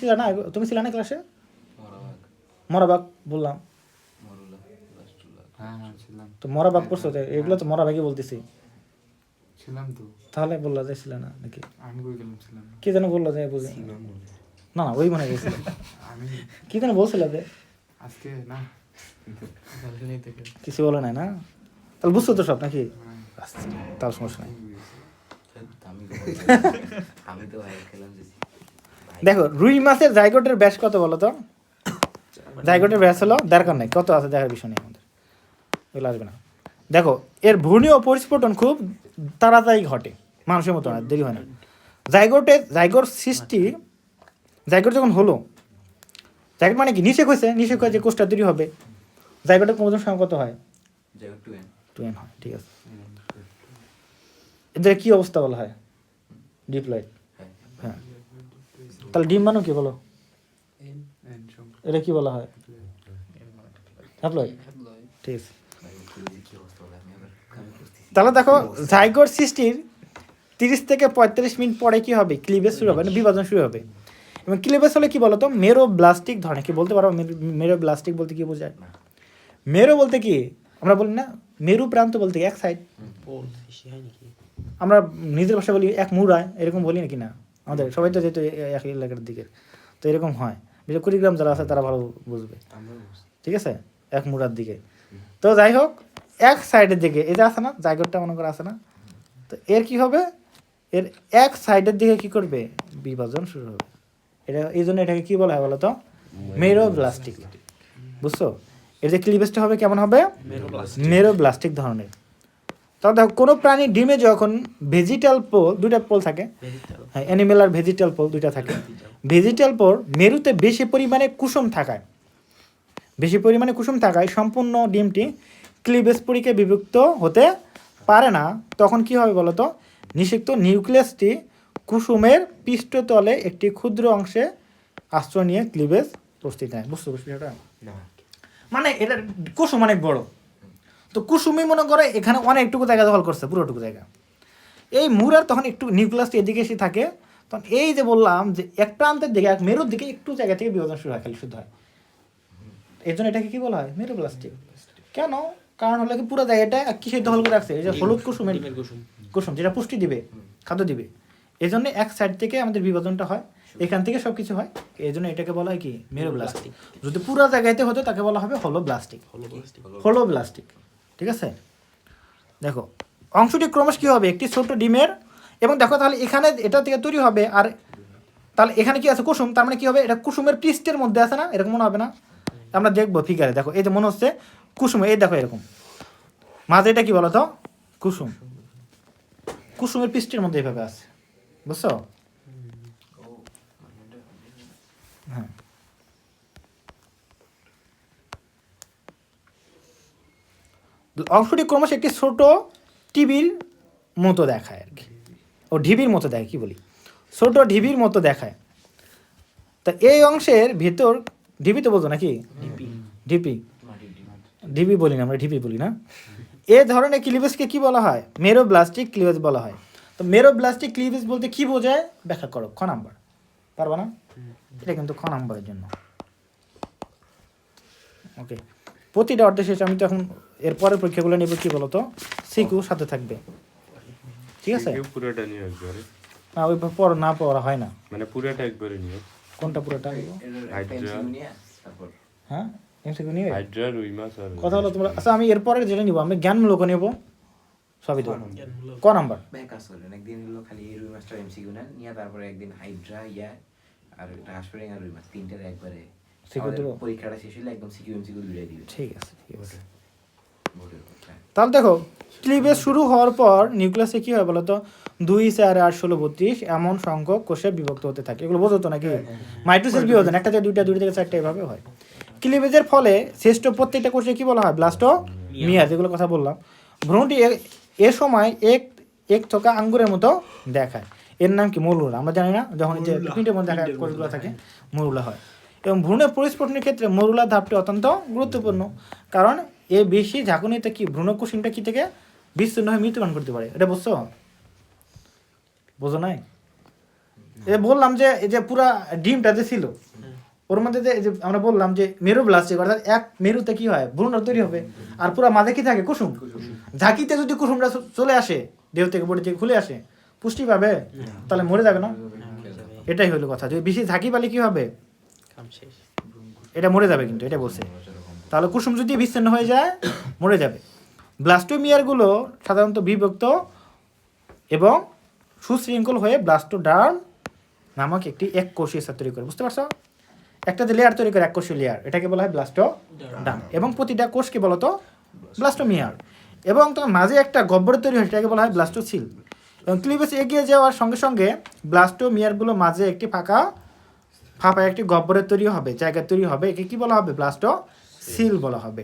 ছিলা না ক্লাসে? মরা বাঘ বললাম তো, মরা বাঘ পড়ছো, এগুলো তো মরা বাঘই বলতেছি। ছিলাম তো, তাহলে বললো যে ছিল না নাকি? আমি কই গেলাম ছিলাম না। কি যেন বললো যে বুঝি না, ওই মনে গেছিল, আমি কি যেন বলছিল যে আজকে না কিছু বলে নাই না, তাহলে বুঝছো তো সব নাকি? আচ্ছা, তাহলে সমস্যা নাই। আমি তো ভাই খেলাম যে দেখো রুই মাছের জাইগোটের ব্যাস কত বলো তো? জাইগোটের ব্যাস হলো দরকার নাই, কত আছে দেখার বিষয় নেই আমাদের, এগুলো আসবে না। দেখো এর ভ্রূণীয় পরিস্ফুটন খুব তাড়াতাড়ি ঘটে, মানুষের মতো না, দেরি হয় না। জাইগোট সৃষ্টি জাইগোট যখন হলো, জাইগোট মানে কি নিষেক হয়েছে, নিষেক হয়ে যে কোষটা তৈরি হবে, জাইগোটের ক্রোমোজোম সংখ্যা কত হয়? জায়গা 2n 2n হয়, ঠিক আছে। এদের কি অবস্থা বলা হয়? ডিপ্লয়েড। হ্যাঁ, তাহলে ডিম মানে কি বলো? এটা কি বলা হয়? হ্যাপ্লয়েড, ঠিক আছে। কি অবস্থা বলে আমি করতেছি। তাহলে দেখো জাইগোট সৃষ্টির 30 থেকে 35 মিনিট পরে কি হবে? ক্লিভেজ শুরু হবে, বিভাজন শুরু হবে। এবং ক্লিভেজ হলে কি বলতো? মেরোব্লাস্টিক ধরনের। কি বলতে পারো মেরোব্লাস্টিক বলতে কি বোঝায়? মেরো বলতে কি আমরা বলি না, মেরু প্রান্ত বলতে কি এক সাইড, আমরা নিজের ভাষা বলি এক মুড়ায়, এরকম বলি নাকি না? আমাদের সবাই তো যেহেতু এক এলাকার দিকে, তো এরকম হয়। বিশেষ কুড়িগ্রাম যারা আছে তারা ভালো বুঝবে, ঠিক আছে, এক মুড়ার দিকে। তো যাই হোক, এক সাইডের দিকে এটা আছে না, জায়গাটা মনে করে আছে না, তো এর কি হবে? এর এক সাইডের দিকে কি করবে? বিভাজন শুরু হবে। এটা এই জন্য এটাকে কি বলা হয় বলো তো? মেরোব্লাস্টিক। বুঝছো? এর যে ক্লিভেজটা হবে কেমন হবে? মেরোব্লাস্টিক ধরনের। তাহলে দেখো কোনো প্রাণী ডিমে যখন ভেজিটাল পোল, দুইটা পোল থাকে, হ্যাঁ, অ্যানিমেল আর ভেজিটাল পোল দুইটা থাকে। ভেজিটাল পোল মেরুতে বেশি পরিমাণে কুসুম থাকায় সম্পূর্ণ ডিমটি ক্লিভেজ পরিকে বিভক্ত হতে পারে না। তখন কি হবে বলতো? নিষিক্ত নিউক্লিয়াসটি কুসুমের পৃষ্ঠতলে একটি ক্ষুদ্র অংশে আশ্রয় নিয়ে ক্লিভেজ প্রস্তুত হয়। বুঝতে পারছি এটা? মানে এটা কুসুম অনেক বড়, তো কুসুমই মনে করে এখানে অনেকটুকু জায়গা দখল করছে, পুরোটুকু জায়গা। এই মুরার তখন একটু নিউক্লিয়াসটি এদিকে এসে থাকে, তখন এই যে বললাম যে এক প্রান্তের দিকে, এক মেরুর দিকে একটু জায়গা থেকে বিভাজন শুরু হয়, খালি শুদ্ধ হয়। এই জন্য এটাকে কি বলা হয়? মেরোব্লাস্টিক। কেন? কারণ হলো কি পুরো জায়গাটা কিসের দখল করে রাখছে? এই যে হলুদ কুসুমের কুসুম, যেটা পুষ্টি দিবে, খাদ্য দিবে। এই জন্য এক সাইড থেকে আমাদের বিভাজনটা হয়, এখান থেকে সব কিছু হয়। এই জন্য এটাকে বলা হয় কি? মেরোব্লাস্টিক। যদি পুরো জায়গাতে হতো তাকে বলা হবে হলোব্লাস্টিক। হলোব্লাস্টিক, ঠিক আছে। দেখো অংশটি ক্রমশ কি হবে? একটি ছোট ডিমের, এবং দেখো তাহলে এখানে এটা থেকে তৈরি হবে, আর তাহলে এখানে কি আছে? কুসুম। তার মানে কি হবে? এটা কুসুমের পৃষ্ঠের মধ্যে আছে না, এরকম মনে হবে না? আমরা দেখবো ফিগারে, দেখো এই যে মনে হচ্ছে কুসুম, এই দেখো এরকম মাঝে এটা কি বলো তো? কুসুম। কুসুমের পৃষ্ঠের মধ্যে এইভাবে আছে, বুঝছো? হ্যাঁ, অংশটি ক্রমশ একটি ছোট টিভির মতো দেখায় আর কি, ও ঢিবির মতো দেখায়, কি বলি, ছোট ঢিবির মতো দেখায়। তা এই অংশের ভেতর, ঢিবি তো বলতো নাকি? ঢিবি বলি না আমরা, ঢিবি বলি না। এ ধরনের ক্লিভেজকে কি বলা হয়? মেরোব্লাস্টিক ক্লিভেজ বলা হয়। তো মেরোব্লাস্টিক ক্লিভেজ বলতে কি বোঝায় ব্যাখ্যা করো, খ নাম্বার। পারবা না? এটা কিন্তু খ নাম্বারের জন্য। ওকে, প্রতিটা অর্ধে শেষ। আমি তো এখন এরপরের পরীক্ষাগুলো নেব কি বলতো? সিকিউ সাথে থাকবে, ঠিক আছে? পুরোটা নিয়ে একবারে, না ওই পর না পড়া হয় না। মানে পুরোটা একবারে নিয়ে। কোনটা পুরোটা? হ্যাঁ, এমসিকিউ নিয়ে হাইড্রা, রুই মাছ আর কথা হলো তোমরা। আচ্ছা আমি এরপরে যেটা নিব, আমি জ্ঞানমূলক নেব, সবই তো ক নাম্বার। ভাই কাজ করেন, একদিন হলো খালি রুই মাছটা এমসিকিউ নেন নিয়ে, তারপরে একদিন হাইড্রা আর একটা হাঁসফারিং আর রুই মাছ তিনটার একবারে সিকিউ দেবো। পরীক্ষাটা শেষ হলে একদম সিকিউ এমসিকিউ দুইটাই দিবে। ঠিক আছে, ঠিক আছে। ভোটের উপর, হ্যাঁ। তাহলে দেখো ক্লিভেজ শুরু হওয়ার পর নিউক্লিয়াসে কি হয় বলতো? 2, 4, 8, 16, 32 এমন সংখ্যক কোষে বিভক্ত হতে থাকে। এগুলো বোঝো তো নাকি? মাইটোসিস বিভাজন, একটা থেকে দুইটা, দুইটা থেকে চারটা এভাবে হয়। ক্লিভেজের ফলে শ্রেষ্ঠ প্রত্যেকটা কোষে কি বলা হয়? ব্লাস্টোমিয়া, যেগুলো কথা বললাম। ভ্রূণটি এ সময় এক থোকা আঙ্গুরের মতো দেখায়। এর নাম কি? মরুলা। আমরা জানি না, যখন যে পিণ্ডের মধ্যে দেখায় কোষগুলো থাকে, মরুলা হয়। এবং ভ্রূণের পরিস্ফুটনের ক্ষেত্রে মরুলা ধাপটি অত্যন্ত গুরুত্বপূর্ণ, কারণ এ বেশি ঝাঁকুনিতে কি ভ্রূণকুসুমটা কি থেকে বিচ্ছিন্ন হয়ে মৃত্যুবরণ করতে পারে। এটা বুঝছো? বোঝো নাই? এ বললাম যে এই যে পুরা ডিমটা যে ছিল ওর মধ্যে যে আমরা বললাম যে মেরোব্লাস্টিক, অর্থাৎ এক মেরুতে কি হয়? ভ্রূণ তৈরি হবে, আর পুরা মাঝে কি থাকে? কুসুম। ঝাঁকিতে যদি কুসুমটা চলে আসে দেহ থেকে, বডি থেকে খুলে আসে, পুষ্টি পাবে? তাহলে মরে যাবে না? এটাই হলো কথা। যদি বেশি ঝাঁকি পালে কি হবে? এটা মরে যাবে, কিন্তু এটা বলছে। তাহলে কুসুম যদি বিচ্ছিন্ন হয়ে যায় মরে যাবে। ব্লাস্টোমিয়ারগুলো সাধারণত বিভক্ত এবং সুশৃঙ্খল হয়ে ব্লাস্টোডার্ম নামক একটি এককোষীয় স্তর তৈরি করে। বুঝতে পারছো? একটা যে লেয়ার তৈরি করে, এককোষীয় লেয়ার, এটাকে বলা হয় ব্লাস্টোডার্ম। এবং প্রতিটা কোষকে বলতো ব্লাস্টোমিয়ার। এবং তোমার মাঝে একটা গহ্বর তৈরি হয়, সেটাকে বলা হয় ব্লাস্টোসিল। এবং ক্লিভেজ এগিয়ে যাওয়ার সঙ্গে সঙ্গে ব্লাস্টোমিয়ারগুলো মাঝে একটি ফাঁকা ফাঁপায় একটি গহ্বরের তৈরি হবে, জায়গা তৈরি হবে, একে কি বলা হবে? ব্লাস্টোসিল বলা হবে।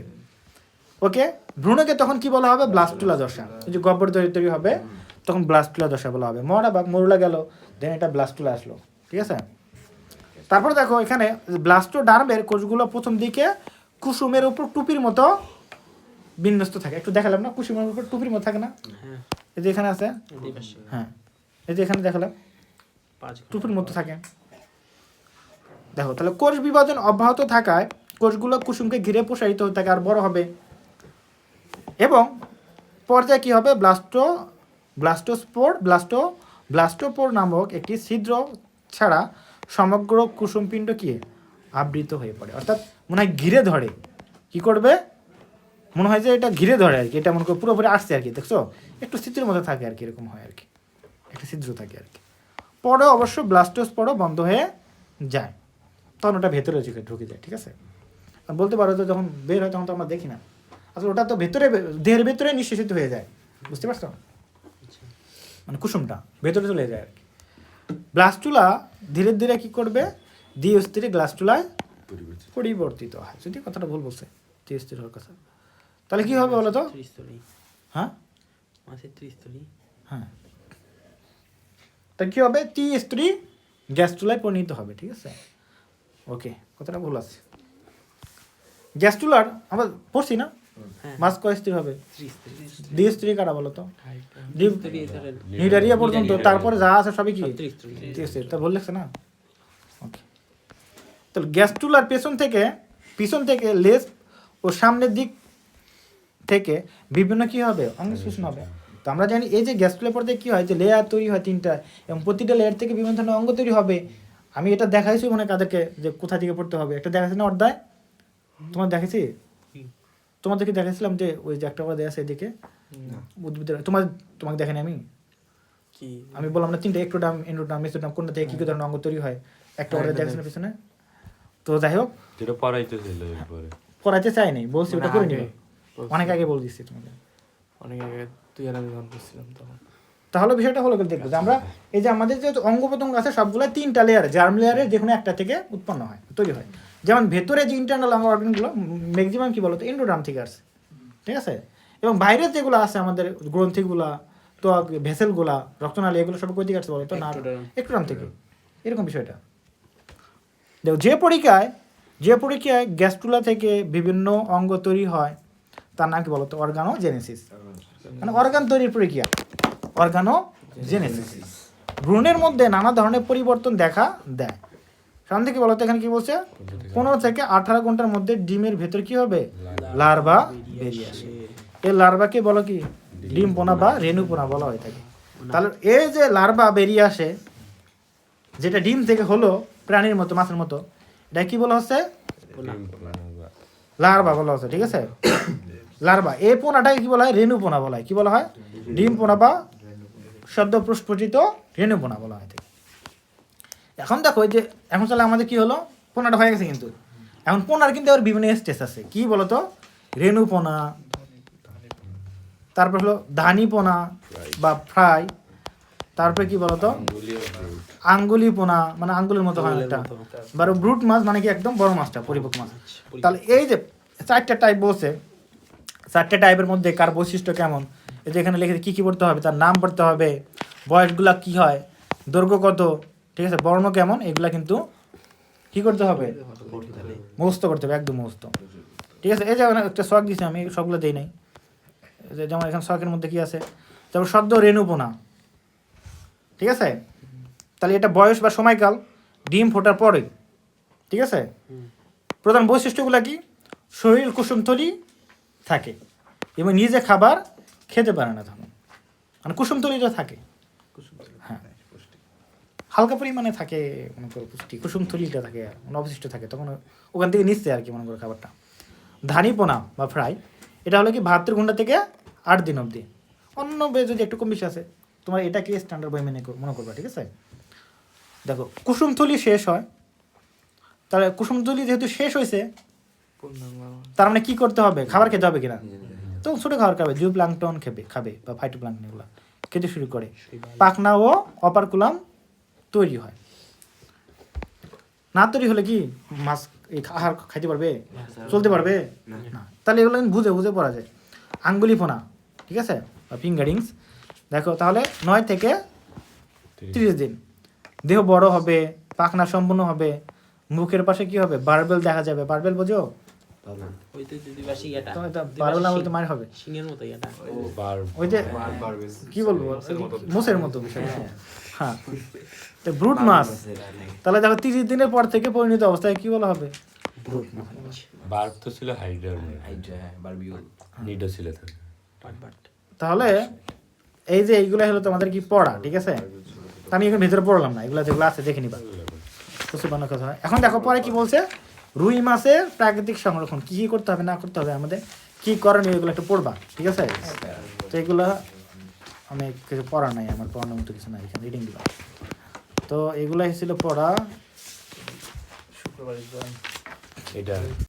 ওকে, ভ্রূণকে তখন কি বলা হবে? ব্লাস্টুলা দশা। এই যে গহ্বর তৈরি হবে তখন ব্লাস্টুলা দশা বলা হবে। মরুলা গেল, দেন এটা ব্লাস্টুলা আসলো, ঠিক আছে। তারপর দেখো এখানে ব্লাস্টোডার্মের কোষগুলো প্রথম দিকে কুসুমের উপর টুপির মতো বিন্যস্ত থাকে। একটু দেখালাম না, কুসুমের উপর টুপির মতো থাকে না? এই যে এখানে আছে, হ্যাঁ এই যে এখানে দেখালাম টুপির মতো থাকে। দেখো তাহলে কোষ বিভাজন অব্যাহত থাকায় কোষগুলো কুসুমকে ঘিরে প্রসারিত হতে থাকে আর বড় হবে, এবং পর্যায়ে কি হবে? ব্লাস্টোস্পোর নামক একটি ছিদ্র ছাড়া সমগ্র কুসুমপিণ্ড কি আবৃত হয়ে পড়ে, অর্থাৎ মনে হয় ঘিরে ধরে। কি করবে? মনে হয় যে এটা ঘিরে ধরে আর কি, এটা মনে করে পুরোপুরি আসছে আর কি, দেখছো একটু ছিদ্রের মধ্যে থাকে আর কি, এরকম হয় আর কি, একটা ছিদ্র থাকে আর কি। পরে অবশ্য ব্লাস্টোস্পোরও বন্ধ হয়ে যায়, তখন ওটা ভেতরে ঢুকে যায়, ঠিক আছে। আর বলতে পারো তো যখন বের হয় তখন তো আমরা দেখি না, আসলে ওটা তো ভেতরে দেহের ভেতরে নিঃশেষিত হয়ে যায়, বুঝতে পারছো? মানে কুসুমটা ভেতরে চলে যায় আর কি। ব্লাস্টুলা ধীরে ধীরে কি করবে? দ্বিস্তরী ব্লাস্টুলায় পরিবর্তিত হয়। যদি কথাটা ভুল বলছে, দ্বিস্তরী হওয়ার কথা, তাহলে কি হবে বলো তো? হ্যাঁ হ্যাঁ, তা কি হবে? ত্রিস্তরী গ্যাস্টুলায় পরিণত হবে, ঠিক আছে। ওকে, কথাটা ভুল আছে। গ্যাস্টুলার আমরা পড়ছি না, মাস কয় স্তরী হবে? দ্বিস্তরী কারা বলো তো? নিউডারিয়া পর্যন্ত, তারপরে যা আছে সবই কি ত্রিস্তরী। তা ভুল লাগছে না? ওকে, তাহলে গ্যাস্টুলার পিছন থেকে লেজ ও সামনের দিক থেকে বিভিন্ন কি হবে? অঙ্গ সূচন হবে। তো আমরা জানি এই যে গ্যাস্টুলার পর্যায়ে কি হয়, যে লেয়ার তৈরি হয় 3টা, এবং প্রতিটা লেয়ার থেকে বিভিন্ন ধরনের অঙ্গ তৈরি হবে। আমি এটা দেখাইছি মনে কাদেরকে যে কোথা থেকে পড়তে হবে, একটা দেখাচ্ছি না অধ্যায়, তোমার দেখেছি? তোমাদেরকে দেখাইছিলাম যে ওই যে একটা করে দেয়া আছে এদিকে উদ্ভিদের, তোমাকে দেখানি আমি বললাম না 3টা, একটোডাম, এন্ডোডাম, মেসোডাম, কোনটা থেকে কি ধরনের অঙ্গ তৈরি হয়, একটা করে দেখাচ্ছি না পিছনে। তো যাই হোক, যেটা পড়াইতেছিল একবারে, পড়াইতে চাই নাই, বলছি ওটা করে নিবে, অনেক আগে বলে দিচ্ছি তোমাকে, অনেক আগে তুই আর আমি যখন করছিলাম তখন। তাহলে বিষয়টা হলো দেখবো যে আমরা এই যে আমাদের যে অঙ্গ প্রত্যঙ্গ আছে সবগুলো 3টা লেয়ারে, জার্ম লেয়ারের যে কোনো একটা থেকে উৎপন্ন হয়, তৈরি হয়। যেমন ভেতরে যে ইন্টারনাল অর্গানগুলো ম্যাক্সিমাম কি বলতো এন্ডোডার্ম থেকে আসছে, ঠিক আছে। এবং বাইরের যেগুলো আছে আমাদের গ্রন্থিগুলা, তো ভেসেলগুলা, রক্তনালী, এগুলো সব কই থেকে আসছে বলতো? না, একটোডার্ম থেকে, এরকম বিষয়টা। দেখো যে পরীক্ষায় গ্যাস্টুলা থেকে বিভিন্ন অঙ্গ তৈরি হয় তার নাম কি বলতো? অর্গানোজেনেসিস, মানে অর্গান তৈরির প্রক্রিয়া, অর্গানোজেনেসিস। ভ্রূণের মধ্যে নানা ধরনের পরিবর্তন দেখা দেয়। সামনে থেকে বলতো এখানে কি বলছে? 15 থেকে 18 ঘন্টার মধ্যে ডিমের ভেতর কি হবে? লার্ভা বেরিয়ে আসে। এই লার্ভাকে বলো কি? ডিম পোনা বা রেণু পোনা বলা হয়ে থাকে। তাহলে এই যে লার্ভা বেরিয়ে আসে, যেটা ডিম থেকে হলো প্রাণীর মতো, মাছের মতো, এটা কি বলা হচ্ছে? লার্ভা বলা হচ্ছে, ঠিক আছে। লার্ভা, এই পোনাটাকে কি বলা হয়? রেণু পোনা বলা হয়। কি বলা হয়? ডিম পোনা বা সদ্য প্রস্ফুটিত রেণু পোনা বলা হয়। এখন দেখো যে এখন চলে আমাদের কি হলো? পোনাটা হয়ে গেছে, কিন্তু এখন পোনার কিন্তু আবার বিভিন্ন স্টেজ আছে। কি বলতো? রেণু পোনা, তারপর হলো ধানি পোনা বা ফ্রাই, তারপরে কি বলতো? আঙ্গুলি পোনা, মানে আঙ্গুলের মতো হয় একটা, বা ব্রুট মাছ, মানে কি একদম বড় মাছটা, পরিপক্ক মাছ। তাহলে এই যে 4টা টাইপ বলছে, 4টা টাইপের মধ্যে কার বৈশিষ্ট্য কেমন, এই যে এখানে লিখে কি কি পড়তে হবে, তার নাম পড়তে হবে, বয়সগুলা কি হয়, দৈর্ঘ্য কত, ঠিক আছে, বর্ণ কেমন, এগুলা কিন্তু কি করতে হবে? মুখস্থ করতে হবে, একদম মুখস্থ, ঠিক আছে। এই যে একটা শখ দিয়েছি আমি, সবগুলো দিই নাই। যেমন এখানে শখের মধ্যে কি আছে? যেমন সদ্য রেণুপোনা, ঠিক আছে। তাহলে এটা বয়স বা সময়কাল, ডিম ফোটার পরে, ঠিক আছে। প্রধান বৈশিষ্ট্যগুলো কি? শরীর কুসুমথলি থাকে এবং নিজে খাবার খেতে পারে না, তখন মানে কুসুমথলিটা থাকে, হ্যাঁ, হালকা পরিমাণে থাকে, মনে করো পুষ্টি, কুসুমথলিটা থাকে, মানে অবশিষ্ট থাকে, তখন ওখান থেকে নিচ্ছে আর কি, মনে করো খাবারটা। ধানিপোনা বা ফ্রাই, এটা হলো কি 72 ঘন্টা থেকে 8 দিন অবধি। অন্য যদি একটু কম বেশি আছে, তোমার এটাকে স্ট্যান্ডার্ড বই মেনে মনে করবা, ঠিক আছে। দেখো কুসুমথলি শেষ হয়, তাহলে কুসুমথলি যেহেতু শেষ হয়েছে, তার মানে কি করতে হবে? খাবার খেতে হবে কিনা? তো ছোটো খাবার খাবে, জু প্লাঙ্কটন খাবে বা ফাইটোপ্লাঙ্কটন, এগুলো খেতে শুরু করে, পাখনা ও অপারকুলাম তৈরি হয়। না তৈরি হলে কি মাছ এই আহার খাইতে পারবে, চলতে পারবে না। তাহলে এগুলো কিন্তু বুঝে বুঝে পড়া যায়। আঙ্গুলিফোনা, ঠিক আছে, বা ফিঙ্গারিংস, দেখো তাহলে 9 থেকে 30 দিন। দেহ বড় হবে, পাখনা সম্পূর্ণ হবে, মুখের পাশে কি হবে, বারবেল দেখা যাবে। বারবেল বোঝো? তো এটা বারবেল না বলতে মার হবে, ওই যে কি বলবো, মোষের মতো বিষয়। হ্যাঁ, তো ব্রুট মাছ। তাহলে দেখো 30 দিনের পর থেকে পরিণত অবস্থায় কি বলা হবে? বার্ব তো ছিল হাইড্রার, হাইড্রা, বারবিউল। নিডো ছিল তো। তাহলে এই যে এইগুলো হলো তোমাদের কি পড়া, ঠিক আছে? তা আমি এখন ভিতরে পড়লাম না, এগুলো যেগুলো আছে দেখে নিবা, বুঝতে পারার কথা হয়। এখন দেখো পরে কি বলছে, রুই মাছের প্রাকৃতিক সংরক্ষণ কি কি করতে হবে না করতে হবে, আমাদের কি করণীয়, এগুলো একটু পড়বা, ঠিক আছে? তো এগুলো আমি কিছু পড়া নাই, আমার পড়ানোর মতো কিছু নাই, এখানে রিডিং দিবা। তো এগুলাই ছিল পড়া। শুক্রবার এটা